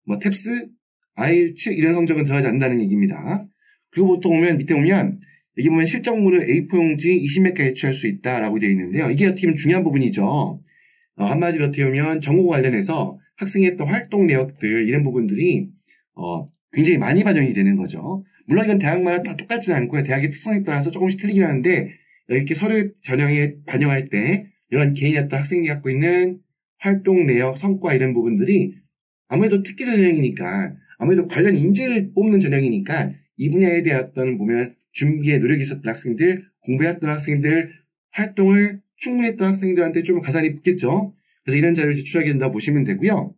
탭스, 아이엘츠 이런 성적은 들어가지 않는다는 얘기입니다. 그리고 보통 보면 밑에 보면 여기 보면 실적물을 A4용지 20매까지 제출할 수 있다라고 되어 있는데요. 이게 어떻게 보면 중요한 부분이죠. 한마디로 어떻게 보면 전공 관련해서 학생이 했던 활동 내역들, 이런 부분들이 굉장히 많이 반영이 되는 거죠. 물론 이건 대학마다 다 똑같지는 않고요. 대학의 특성에 따라서 조금씩 틀리긴 하는데, 이렇게 서류 전형에 반영할 때 이런 개인이 어떤 학생이 갖고 있는 활동 내역, 성과 이런 부분들이 아무래도 특기자 전형이니까 아무래도 관련 인재를 뽑는 전형이니까 이 분야에 대한 보면 준비에 노력이 있었던 학생들, 공부했던 학생들, 활동을 충분히 했던 학생들한테 좀 가산이 붙겠죠. 그래서 이런 자료를 제출하게 된다고 보시면 되고요.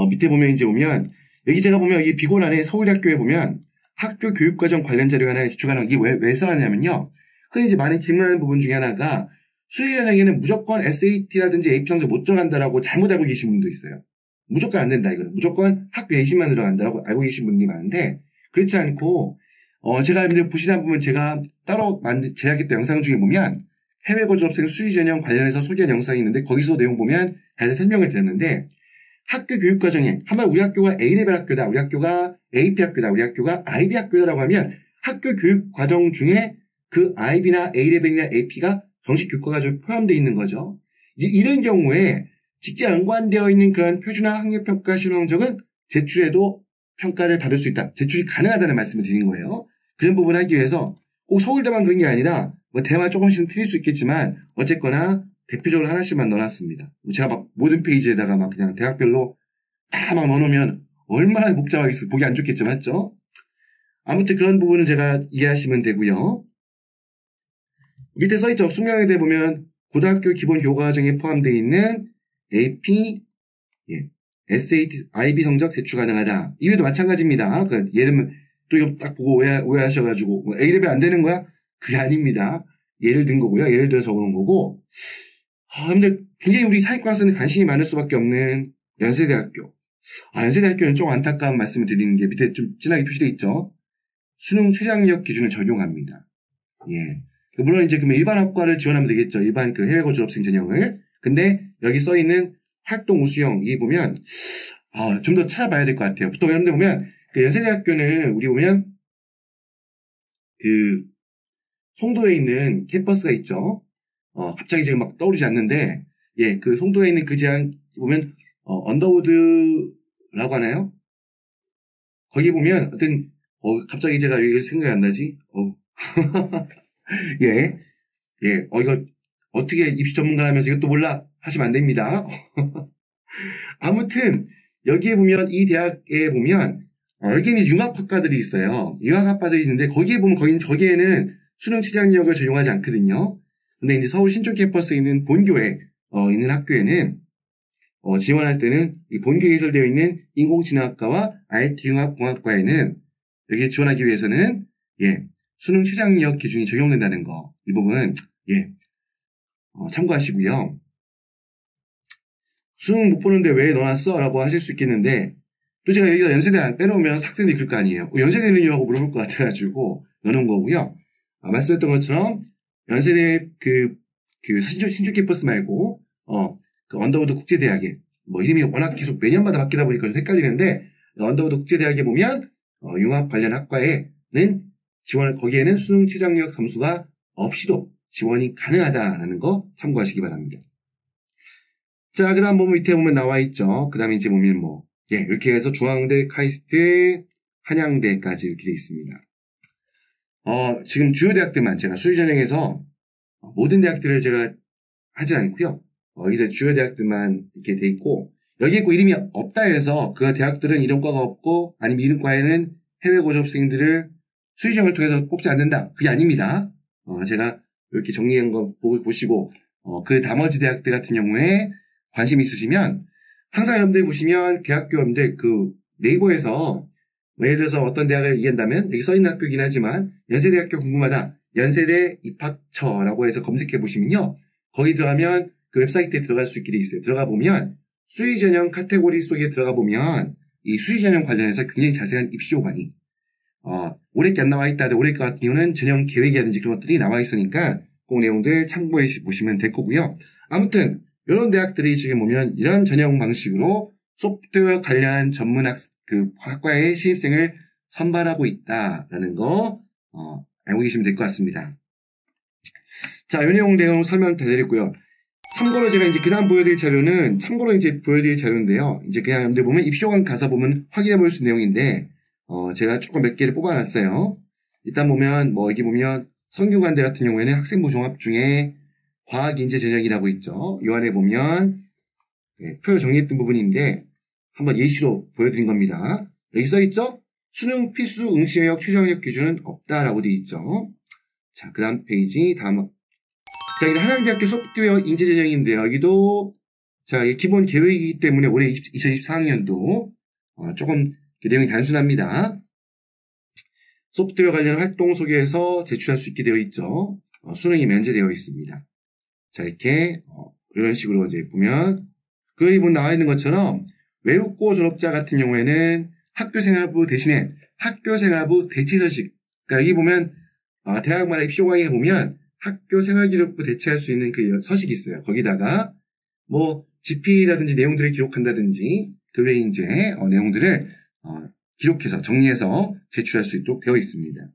밑에 보면 이제 오면 여기 제가 보면 여기 비고란에 서울대학교에 보면 학교 교육과정 관련 자료 하나 제출하는 이게 왜 써놨냐면요. 흔히 이제 많이 질문하는 부분 중에 하나가 수시 전형에는 무조건 SAT라든지 AP 성적 못 들어간다라고 잘못 알고 계신 분도 있어요. 무조건 안 된다 이거는. 무조건 학교 내신만 들어간다라고 알고 계신 분들이 많은데 그렇지 않고 제가 보시다 보면 제가 따로 제작했던 영상 중에 보면 해외 거주 학생 수시 전형 관련해서 소개한 영상이 있는데 거기서 내용 보면 다시 설명을 드렸는데 학교 교육 과정에 한번 우리 학교가 A레벨 학교다, 우리 학교가 AP 학교다, 우리 학교가 IB 학교다라고 하면 학교 교육 과정 중에 그 IB나 A레벨이나 AP가 정식 교과 과정에 포함되어 있는 거죠. 이제 이런 경우에 직접 연관되어 있는 그런 표준화 학력평가 실용성적은 제출해도 평가를 받을 수 있다. 제출이 가능하다는 말씀을 드린 거예요. 그런 부분을 하기 위해서 꼭 서울대만 그런 게 아니라 뭐 대만 조금씩은 틀릴 수 있겠지만 어쨌거나 대표적으로 하나씩만 넣어놨습니다. 제가 막 모든 페이지에다가 막 그냥 대학별로 다 막 넣어놓으면 얼마나 복잡하겠어요. 보기 안 좋겠죠. 맞죠? 아무튼 그런 부분은 제가 이해하시면 되고요. 밑에 써있죠. 숙명에 대해 보면 고등학교 기본 교과과정에 포함되어 있는 AP, SAT, IB 성적 제출 가능하다. 이외에도 마찬가지입니다. 그러니까 예를 또 이거 딱 보고 오해하셔가지고 뭐 A레벨 안 되는 거야? 그게 아닙니다. 예를 든 거고요. 예를 들어 적어놓은 거고. 근데 굉장히 우리 사회과학생은 관심이 많을 수밖에 없는 연세대학교. 연세대학교는 좀 안타까운 말씀을 드리는 게 밑에 좀 진하게 표시되어 있죠. 수능 최저학력 기준을 적용합니다. 예. 물론 이제 그러면 일반 학과를 지원하면 되겠죠. 일반 그 해외 거주 졸업생 전형을. 근데 여기 써 있는 활동 우수형 이 보면 좀 더 찾아봐야 될 것 같아요. 보통 여러분들 보면 그 연세대학교는 우리 보면 그 송도에 있는 캠퍼스가 있죠. 갑자기 지금 막 떠오르지 않는데 그 송도에 있는 그 지역 보면 언더우드라고 하나요? 거기 보면 어떤 갑자기 제가 여기 생각이 안 나지? 이거 어떻게 입시 전문가라면서 이것도 몰라 하시면 안 됩니다. 아무튼 여기에 보면 이 대학에 보면 여기는 융합학과들이 있어요. 융합학과들이 있는데 거기에 보면 거기에는 수능 최저학력을 적용하지 않거든요. 근데 이제 서울 신촌 캠퍼스에 있는 본교에 있는 학교에는 지원할 때는 이 본교에 개설되어 있는 인공지능학과와 IT융합공학과에는 여기 지원하기 위해서는 수능 최저학력 기준이 적용된다는 거 이 부분 참고하시고요. 수능 못 보는데 왜 넣어놨어? 라고 하실 수 있겠는데 또 제가 여기다 연세대 안 빼놓으면 학생들이 그럴 거 아니에요. 연세대는요? 하고 물어볼 것 같아가지고 넣어놓은 거고요. 말씀했던 것처럼 연세대 그 신촌 캠퍼스 말고 그 언더우드 국제대학에 이름이 워낙 계속 매년마다 바뀌다 보니까 좀 헷갈리는데 언더우드 국제대학에 보면 융합 관련 학과에는 거기에는 수능 최저학력 점수가 없이도 지원이 가능하다라는 거 참고하시기 바랍니다. 자, 그 다음 밑에 보면 나와 있죠. 그 다음에 이제 보면 이렇게 해서 중앙대, 카이스트, 한양대까지 이렇게 되어 있습니다. 지금 주요 대학들만 제가 수시 전형에서 모든 대학들을 제가 하진 않고요. 여기서 주요 대학들만 이렇게 돼 있고 여기 있고 이름이 없다 해서 그 대학들은 이런 과가 없고 아니면 이런 과에는 해외 고졸 학생들을 수시 전형을 통해서 뽑지 않는다. 그게 아닙니다. 제가 이렇게 정리한 거 보시고 그 나머지 대학들 같은 경우에 관심 있으시면 항상 여러분들이 보시면 대학교 여러분들 그 네이버에서 예를 들어서 어떤 대학을 얘기한다면 여기 써있는 학교이긴 하지만 연세대학교 궁금하다. 연세대 입학처라고 해서 검색해 보시면요. 거기 들어가면 그 웹사이트에 들어갈 수 있게 돼 있어요. 들어가 보면 수시 전형 카테고리 속에 들어가 보면 이 수시 전형 관련해서 굉장히 자세한 입시 요강이 올해께 안 나와 있다. 올해과 같은 경우는 전형 계획이라든지 그런 것들이 나와 있으니까 그 내용들 참고해 보시면 될 거고요. 아무튼 이런 대학들이 지금 보면 이런 전형 방식으로 소프트웨어 관련한 전문 학과의 신입생을 선발하고 있다라는 거 알고 계시면 될 것 같습니다. 자, 이 내용 설명 다 드렸고요. 참고로 제가 이제 그 다음 보여드릴 자료는 보여드릴 자료인데요. 이제 그냥 여러분들 보면 입시관 가서 보면 확인해 볼 수 있는 내용인데 제가 조금 몇 개를 뽑아놨어요. 일단 보면 여기 보면 성균관대 같은 경우에는 학생부 종합 중에 과학인재 전형이라고 있죠. 이 안에 보면 표를 정리했던 부분인데 한번 예시로 보여드린 겁니다. 여기 써있죠? 수능 필수 응시 영역 최저 학력 기준은 없다라고 되어 있죠. 자, 그 다음 페이지 다음. 자, 이게 한양대학교 소프트웨어 인재 전형인데요. 여기도 자, 기본 계획이기 때문에 올해 2024학년도 조금 내용이 단순합니다. 소프트웨어 관련 활동 소개해서 제출할 수 있게 되어 있죠. 수능이 면제되어 있습니다. 자, 이렇게 이런 식으로 이제 보면 여기 나와 있는 것처럼 외국고 졸업자 같은 경우에는 학교생활부 대신에 학교생활부 대체서식. 그러니까 여기 보면 대학마다 입시호강에 보면 학교생활기록부 대체할 수 있는 그 서식이 있어요. 거기다가 뭐 GP라든지 내용들을 기록한다든지 그 외에 이제 내용들을 기록해서 정리해서 제출할 수 있도록 되어 있습니다.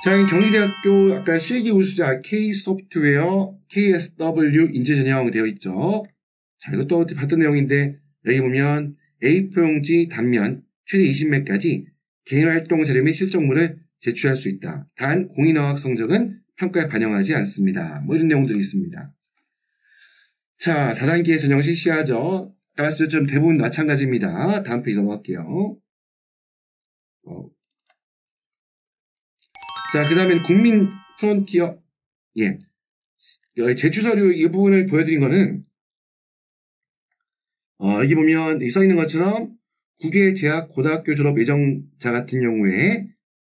자, 여기 경희대학교 아까 실기 우수자 K소프트웨어 KSW 인재 전형 되어 있죠. 자, 이것도 봤던 내용인데 여기 보면 A4용지 단면 최대 20매까지 개인활동 자료 및 실적물을 제출할 수 있다. 단 공인어학 성적은 평가에 반영하지 않습니다. 뭐 이런 내용들이 있습니다. 자, 다단계 전형 실시하죠. 아까 말씀드린 것처럼 대부분 마찬가지입니다. 다음 페이지 넘어갈게요. 자, 그 다음에는 국민 프론티어, 제출서류 이 부분을 보여드린 거는, 여기 보면 써있는 것처럼 국외 재학 고등학교 졸업 예정자 같은 경우에,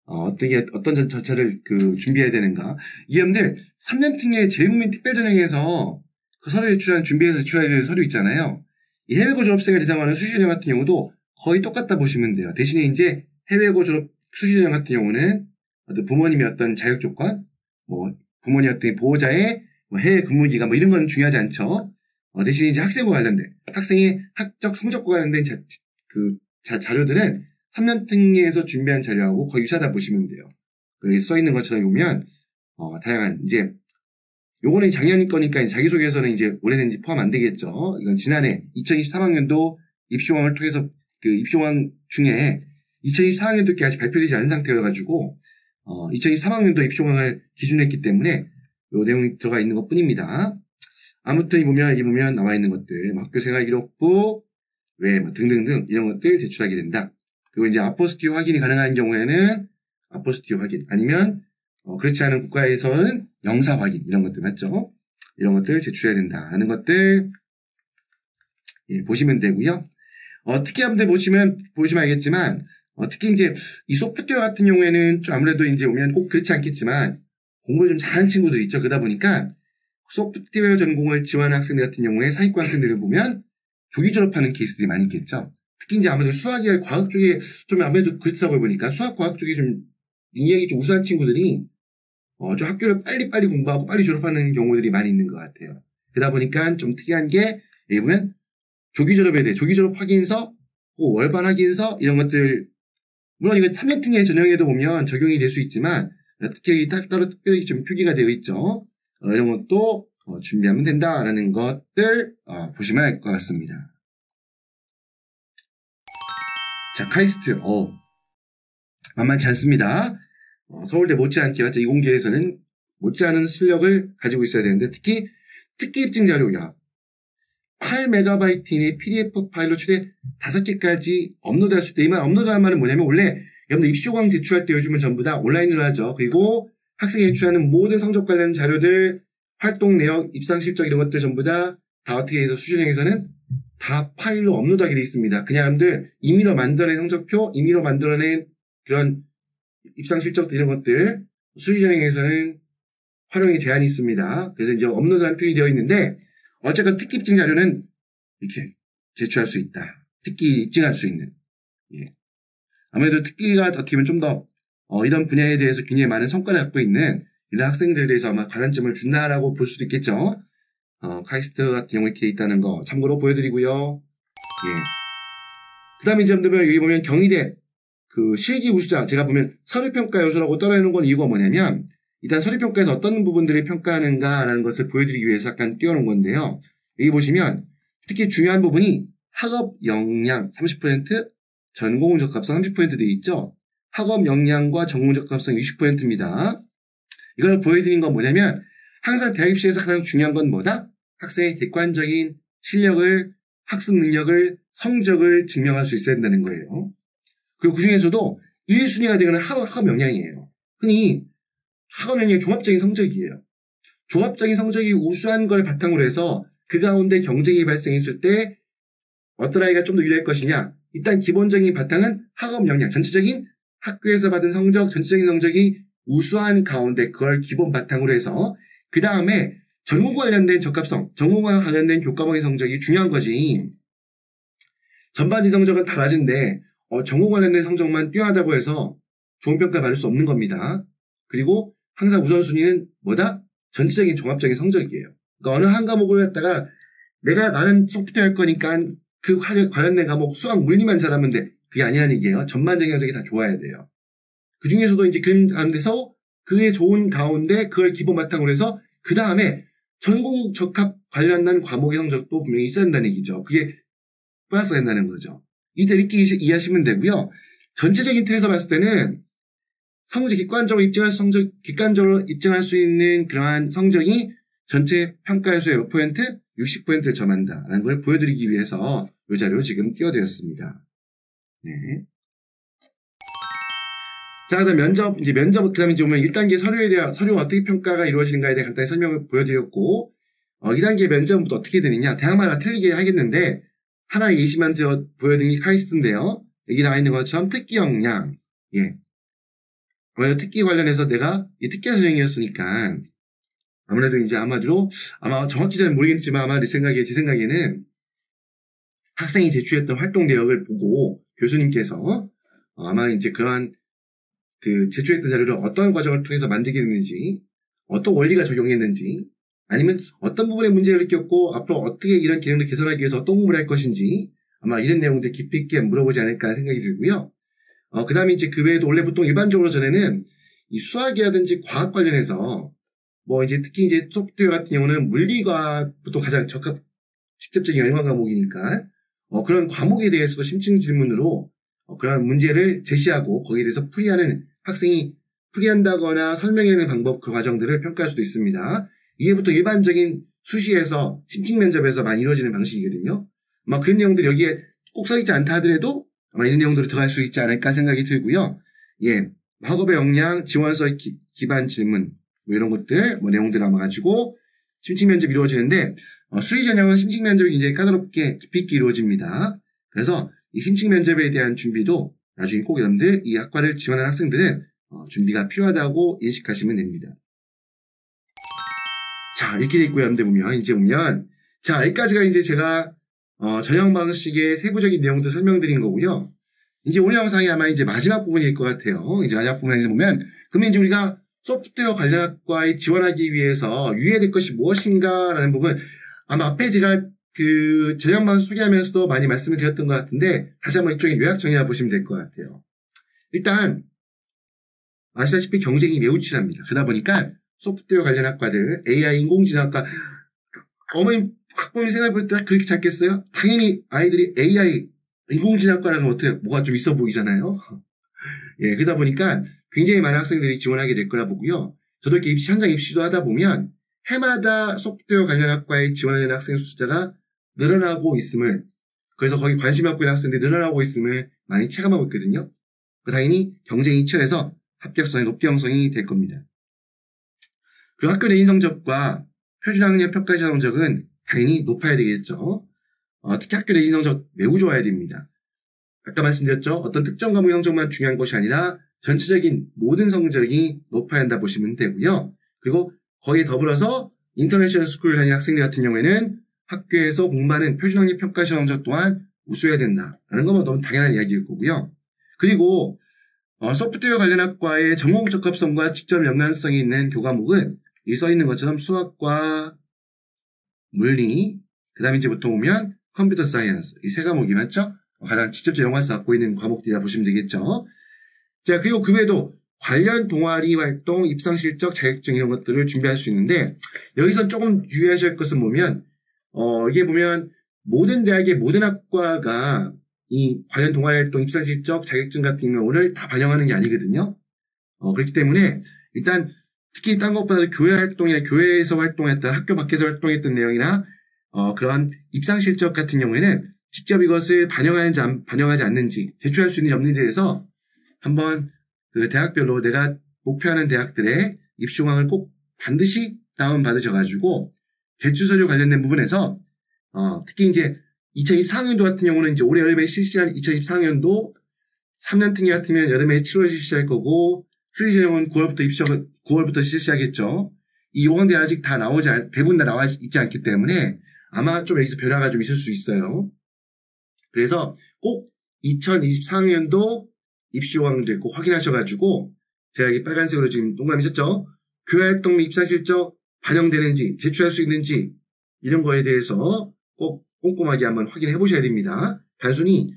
어떤 절차를 준비해야 되는가. 이 여러분들 3년 특례 재국민 특별전형에서 그 서류 준비해서 제출해야 되는 서류 있잖아요. 이 해외고 졸업생을 대상으로 하는 수시전형 같은 경우도 거의 똑같다 보시면 돼요. 대신에 이제 해외고 졸업 수시전형 같은 경우는 부모님의 어떤 자격 조건, 부모님 어떤 보호자의 해외 근무 기간 이런 건 중요하지 않죠. 대신에 이제 학생과 관련된, 학생의 학적 성적과 관련된 자료들은 3년 특례에서 준비한 자료하고 거의 유사하다 보시면 돼요. 여기 써 있는 것처럼 보면, 다양한, 이제, 요거는 작년 거니까 자기소개서는 이제 올해는 이제 포함 안 되겠죠. 이건 지난해 2023학년도 입시공항을 통해서 입시공항 중에 2024학년도께 아직 발표되지 않은 상태여가지고, 2023학년도 입시공항을 기준했기 때문에 요 내용이 들어가 있는 것 뿐입니다. 아무튼 이 보면 나와 있는 것들, 학교생활 기록부, 등등등 이런 것들 제출하게 된다. 그리고 이제 아포스티오 확인이 가능한 경우에는 아포스티오 확인, 아니면 그렇지 않은 국가에서는 영사 확인 이런 것들 맞죠? 이런 것들 제출해야 된다라는 것들 보시면 되고요. 특히 한번 보시면 알겠지만 특히 이제 이 소프트웨어 같은 경우에는 좀 아무래도 이제 오면 꼭 그렇지 않겠지만 공부를 좀 잘하는 친구들 있죠. 그러다 보니까 소프트웨어 전공을 지원하는 학생들 같은 경우에 상위권 학생들을 보면 조기 졸업하는 케이스들이 많이 있겠죠. 특히 이제 아무래도 수학이나 과학 쪽에 좀 아무래도 그렇다고 보니까 수학, 과학 쪽에 좀 능력이 좀 우수한 친구들이 좀 학교를 빨리 공부하고 빨리 졸업하는 경우들이 많이 있는 것 같아요. 그러다 보니까 좀 특이한 게 여기 보면 조기 졸업에 대해 조기 졸업 확인서, 월반 확인서 이런 것들 물론 이거 3년 특례 전형에도 보면 적용이 될 수 있지만 특히 따로 특별히 좀 표기가 되어 있죠. 이런 것도 준비하면 된다라는 것들 보시면 알 것 같습니다. 자, 카이스트 만만치 않습니다. 서울대 못지않게 맞죠? 이공계에서는 못지않은 실력을 가지고 있어야 되는데 특히 특기 입증 자료가 8MB의 PDF 파일로 최대 5개까지 업로드할 수 있다. 이 말 업로드하는 말은 뭐냐면 원래 여러분들 입시호강 제출할 때 요즘은 전부 다 온라인으로 하죠. 그리고 학생이 제출하는 모든 성적 관련 자료들, 활동 내역, 입상 실적 이런 것들 전부 다 어떻게 해서 수시전형에서는 다 파일로 업로드하게 되어 있습니다. 그냥 여러분들 임의로 만들어낸 성적표, 임의로 만들어낸 그런 입상 실적들 이런 것들 수시전형에서는 활용에 제한이 있습니다. 그래서 이제 업로드한 표현이 되어 있는데 어쨌건 특기 입증 자료는 이렇게 제출할 수 있다. 특기 입증할 수 있는. 아무래도 특기가 어떻게 보면 좀 더 이런 분야에 대해서 굉장히 많은 성과를 갖고 있는 이런 학생들에 대해서 아마 가산점을 준다라고 볼 수도 있겠죠. 카이스트 같은 경우에 이렇게 있다는 거 참고로 보여드리고요. 그 다음에 이제 여기 보면 경희대 실기 우수자 제가 보면 서류평가 요소라고 떨어내는 건 이유가 뭐냐면 일단 서류평가에서 어떤 부분들을 평가하는가라는 것을 보여드리기 위해서 약간 띄워놓은 건데요. 여기 보시면 특히 중요한 부분이 학업 역량 30%, 전공 적합성 30% 되어 있죠. 학업 역량과 전공 적합성 60%입니다. 이걸 보여드린 건 뭐냐면 항상 대학 입시에서 가장 중요한 건 뭐다? 학생의 객관적인 실력을, 학습 능력을, 성적을 증명할 수 있어야 된다는 거예요. 그리고 그 중에서도 1순위가 되거나 학업 역량이에요. 흔히 학업 역량의 종합적인 성적이에요. 종합적인 성적이 우수한 걸 바탕으로 해서 그 가운데 경쟁이 발생했을 때 어떤 아이가 좀 더 유리할 것이냐. 일단 기본적인 바탕은 학업 역량, 전체적인 학교에서 받은 성적, 전체적인 성적이 우수한 가운데 그걸 기본 바탕으로 해서 그 다음에 전공과 관련된 적합성, 전공과 관련된 교과목의 성적이 중요한 거지. 전반적인 성적은 다 낮은데 전공 관련된 성적만 뛰어나다고 해서 좋은 평가 받을 수 없는 겁니다. 그리고 항상 우선순위는 뭐다? 전체적인 종합적인 성적이에요. 그러니까 어느 한 과목을 갖다가 나는 소프트웨어 할 거니까 그 관련된 과목 수학 물리만 잘하면 돼. 그게 아니라는 얘기예요. 전반적인 성적이 다 좋아야 돼요. 그 중에서도 이제 그 가운데서 그게 좋은 가운데 그걸 기본 바탕으로 해서 그 다음에 전공 적합 관련된 과목의 성적도 분명히 있어야 된다는 얘기죠. 그게 플러스가 된다는 거죠. 이때 이렇게 이해하시면 되고요. 전체적인 틀에서 봤을 때는 객관적으로 입증할 수 있는 그러한 성적이 전체 평가의 수의 몇 %? 60%를 점한다라는 걸 보여드리기 위해서 이 자료 지금 띄워드렸습니다. 네. 자, 그다음 면접, 그 다음에 이제 보면 1단계 서류가 어떻게 평가가 이루어지는가에 대해 간단히 설명을 보여드렸고, 2단계 면접은 어떻게 되느냐, 대학마다 틀리게 하겠는데, 하나 예시만 보여드린 게 카이스트인데요. 여기 나와 있는 것처럼 특기 역량, 예. 특기 관련해서 내가 이 특기 선생이었으니까, 아무래도 이제 아마 정확히 잘 모르겠지만 아마 제 생각에는 학생이 제출했던 활동 내역을 보고 교수님께서 아마 이제 그러한 제출했던 자료를 어떤 과정을 통해서 만들게 됐는지, 어떤 원리가 적용했는지, 아니면 어떤 부분에 문제를 느꼈고 앞으로 어떻게 이런 기능을 개선하기 위해서 어떤 공부를 할 것인지 아마 이런 내용들 깊이 있게 물어보지 않을까 생각이 들고요. 그 다음에 이제 그 외에도 원래 보통 일반적으로 전에는 이 수학이라든지 과학 관련해서 특히 이제 소프트웨어 같은 경우는 물리과부터 가장 직접적인 연관 과목이니까 그런 과목에 대해서도 심층 질문으로 그런 문제를 제시하고 거기에 대해서 학생이 풀이한다거나 설명해내는 방법, 그 과정들을 평가할 수도 있습니다. 이게 보통 일반적인 수시에서 심층 면접에서 많이 이루어지는 방식이거든요. 아마 그런 내용들이 여기에 꼭 써있지 않다 하더라도 아마 이런 내용들이 들어갈 수 있지 않을까 생각이 들고요. 예, 학업의 역량, 지원서 기반 질문 이런 것들 내용들 남아가지고 심층 면접이 이루어지는데 수시 전형은 심층 면접이 굉장히 까다롭게 깊이 있게 이루어집니다. 그래서 이 심층 면접에 대한 준비도 나중에 꼭 여러분들 이 학과를 지원한 학생들은 준비가 필요하다고 인식하시면 됩니다. 자, 이렇게 돼 있고요. 여러분들 보면 자, 여기까지가 이제 제가 전형 방식의 세부적인 내용도 설명드린 거고요. 이제 오늘 영상이 아마 이제 마지막 부분일 것 같아요. 이제 마지막 부분에 보면 그러면 이제 우리가 소프트웨어 관련 학과에 지원하기 위해서 유의해야 될 것이 무엇인가라는 부분, 아마 앞에 제가 그 전형 방식 소개하면서도 많이 말씀을 드렸던 것 같은데 다시 한번 이쪽에 요약 정리해 보시면 될 것 같아요. 일단 아시다시피 경쟁이 매우 치열합니다. 그러다 보니까 소프트웨어 관련 학과들, AI, 인공지능학과, 어머님 학부모님 생각해볼 때 그렇게 찾겠어요? 당연히 아이들이 AI, 인공지능학과라는 어떻게 뭐가 좀 있어 보이잖아요. 예, 그러다 보니까 굉장히 많은 학생들이 지원하게 될 거라 보고요. 저도 이렇게 현장 입시도 하다 보면 해마다 소프트웨어 관련 학과에 지원하는 학생 숫자가 늘어나고 있음을, 그래서 거기 관심 갖고 있는 학생들이 늘어나고 있음을 많이 체감하고 있거든요. 당연히 경쟁이 치열해서 합격성이 높게 형성이 될 겁니다. 그리고 학교 내인 성적과 표준학력 평가시험 성적은 당연히 높아야 되겠죠. 특히 학교 내인 성적 매우 좋아야 됩니다. 아까 말씀드렸죠. 어떤 특정 과목의 성적만 중요한 것이 아니라 전체적인 모든 성적이 높아야 한다 보시면 되고요. 그리고 거기에 더불어서 인터내셔널 스쿨을 다니는 학생들 같은 경우에는 학교에서 공부하는 표준학력 평가시험 성적 또한 우수해야 된다라는 건 너무 당연한 이야기일 거고요. 그리고 소프트웨어 관련 학과의 전공 적합성과 직접 연관성이 있는 교과목은 이 써있는 것처럼 수학과 물리, 그 다음에 이제 보통 보면 컴퓨터 사이언스, 이 세 과목이 맞죠? 가장 직접적 연관성 갖고 있는 과목들이라 보시면 되겠죠. 자, 그리고 그 외에도 관련 동아리 활동, 입상 실적, 자격증 이런 것들을 준비할 수 있는데 여기선 조금 유의하셔야 할 것은 보면 이게 보면 모든 대학의 모든 학과가 이 관련 동아리 활동, 입상 실적, 자격증 같은 경우를 다 반영하는 게 아니거든요. 그렇기 때문에 일단 특히 딴 것보다도 교회 활동이나 교회에서 활동했던, 학교 밖에서 활동했던 내용이나 그런 입상 실적 같은 경우에는 직접 이것을 반영하는지 반영하지 않는지, 제출할 수 있는지 없는지에 대해서 한번 그 대학별로 내가 목표하는 대학들의 입시 공항을 꼭 반드시 다운받으셔가지고 제출 서류 관련된 부분에서 특히 이제 2024학년도 같은 경우는 이제 올해 여름에 실시한 2024학년도 3년 특례 같으면 여름에 7월에 실시할 거고, 수리 전형은 9월부터 실시하겠죠. 이 요강대 아직 다 대부분 다 나와 있지 않기 때문에 아마 좀 여기서 변화가 좀 있을 수 있어요. 그래서 꼭 2024학년도 입시 요강들 꼭 확인하셔가지고, 제가 이 빨간색으로 지금 동그라미셨죠? 교회 활동 및 입사 실적 반영되는지, 제출할 수 있는지, 이런 거에 대해서 꼭 꼼꼼하게 한번 확인해 보셔야 됩니다. 단순히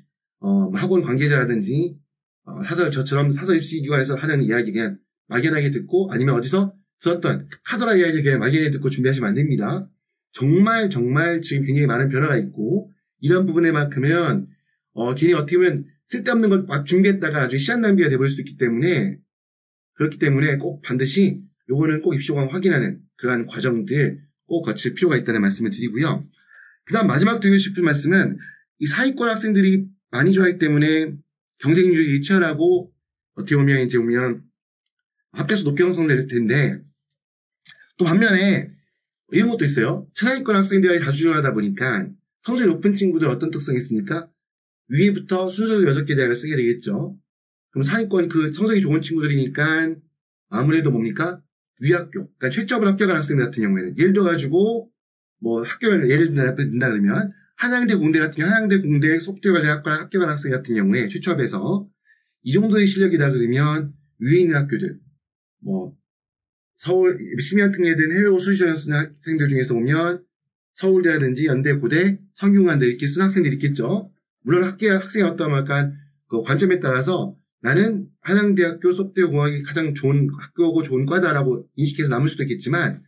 학원 관계자라든지 저처럼 사설 입시기관에서 하는 이야기 그냥 막연하게 듣고, 아니면 어디서 들었던 카더라 이야기 그냥 막연하게 듣고 준비하시면 안 됩니다. 정말 지금 굉장히 많은 변화가 있고, 이런 부분에만큼은 괜히 어떻게 보면 쓸데없는 걸 막 준비했다가 나중에 시간 낭비가 돼버릴 수도 있기 때문에, 그렇기 때문에 꼭 반드시 요거는 꼭 입시공항 확인하는 그러한 과정들 꼭 거칠 필요가 있다는 말씀을 드리고요. 그 다음 마지막 드리고 싶은 말씀은, 이 사회권 학생들이 많이 좋아하기 때문에 경쟁률이 치열하고, 어떻게 보면 이제 합격수 높게 형성될 텐데, 또 반면에 이런 것도 있어요. 최하위권 학생들이 다수 중하다 보니까 성적이 높은 친구들 어떤 특성이 있습니까? 위에부터 순서로 6개 대학을 쓰게 되겠죠. 그럼 상위권 그 성적이 좋은 친구들이니까 아무래도 뭡니까? 위학교, 그러니까 최저업을 합격한 학생들 같은 경우에는, 예를 들어가지고 학교를 예를 든다 그러면 한양대 공대 같은 경우, 한양대 공대 소프트웨어 관련 학과를 합격한 학생 같은 경우에 최초합에서 이 정도의 실력이다 그러면 위에 있는 학교들, 서울 심야특례든 해외고 수시전형 쓰는 학생들 중에서 보면 서울대라든지 연대, 고대, 성균관대 이렇게 쓴 학생들이 있겠죠. 물론 학생의 어떤 그 관점에 따라서 나는 한양대학교 소프트웨어 공학이 가장 좋은 학교고 좋은 과다라고 인식해서 남을 수도 있겠지만,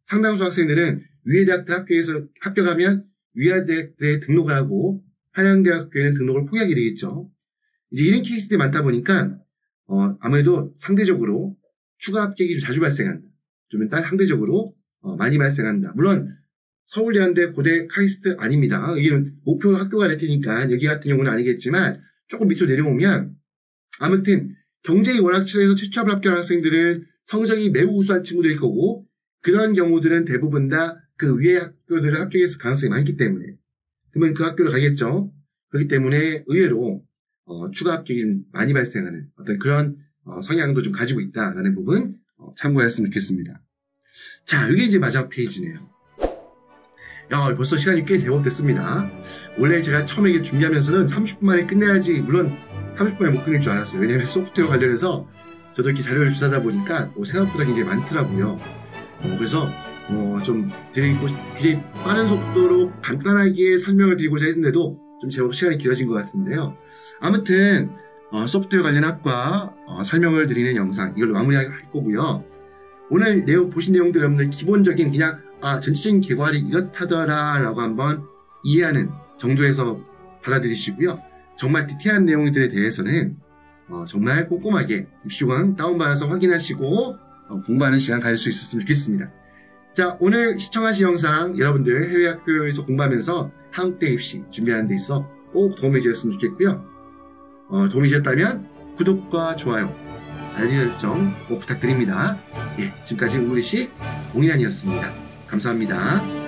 상당수 학생들은 위에 대학들 합격해서 합격하면 위에 대학들에 등록을 하고 한양대학교에는 등록을 포기하게 되겠죠. 이제 이런 케이스들이 많다 보니까 아무래도 상대적으로 추가 합격이 좀 자주 발생한다. 좀 상대적으로 많이 발생한다. 물론 서울대, 연대, 고대, 카이스트 아닙니다. 여기는 목표 학교가 될 테니까 여기 같은 경우는 아니겠지만, 조금 밑으로 내려오면 아무튼 경쟁이 워낙 치열해서 최초합을 합격한 학생들은 성적이 매우 우수한 친구들일 거고, 그런 경우들은 대부분 다 그 위에 학교들을 합격했을 가능성이 많기 때문에, 그러면 그 학교를 가겠죠. 그렇기 때문에 의외로 추가 합격이 많이 발생하는 어떤 그런 성향도 좀 가지고 있다라는 부분 참고하셨으면 좋겠습니다. 자, 이게 이제 마지막 페이지네요. 벌써 시간이 꽤 대법됐습니다. 원래 제가 처음에 이게 준비하면서는 30분 만에 끝내야지, 물론 30분에 못 끝낼 줄 알았어요. 왜냐면 소프트웨어 관련해서 저도 이렇게 자료를 주사다 보니까 생각보다 굉장히 많더라고요. 그래서 좀 드리고, 굉장히 빠른 속도로 간단하게 설명을 드리고자 했는데도 좀 제법 시간이 길어진 것 같은데요. 아무튼 소프트웨어 관련 학과 설명을 드리는 영상 이걸로 마무리할 거고요. 오늘 보신 내용들 여러분들 기본적인 그냥 전체적인 개괄이 이렇다더라 라고 한번 이해하는 정도에서 받아들이시고요. 정말 디테일한 내용들에 대해서는 정말 꼼꼼하게 입시공항 다운받아서 확인하시고 공부하는 시간 가질 수 있었으면 좋겠습니다. 자, 오늘 시청하신 영상 여러분들 해외학교에서 공부하면서 한국대 입시 준비하는 데 있어 꼭 도움이 되셨으면 좋겠고요. 도움이 되셨다면 구독과 좋아요, 알림 설정 꼭 부탁드립니다. 지금까지 잉글리시 옹일환이었습니다. 감사합니다.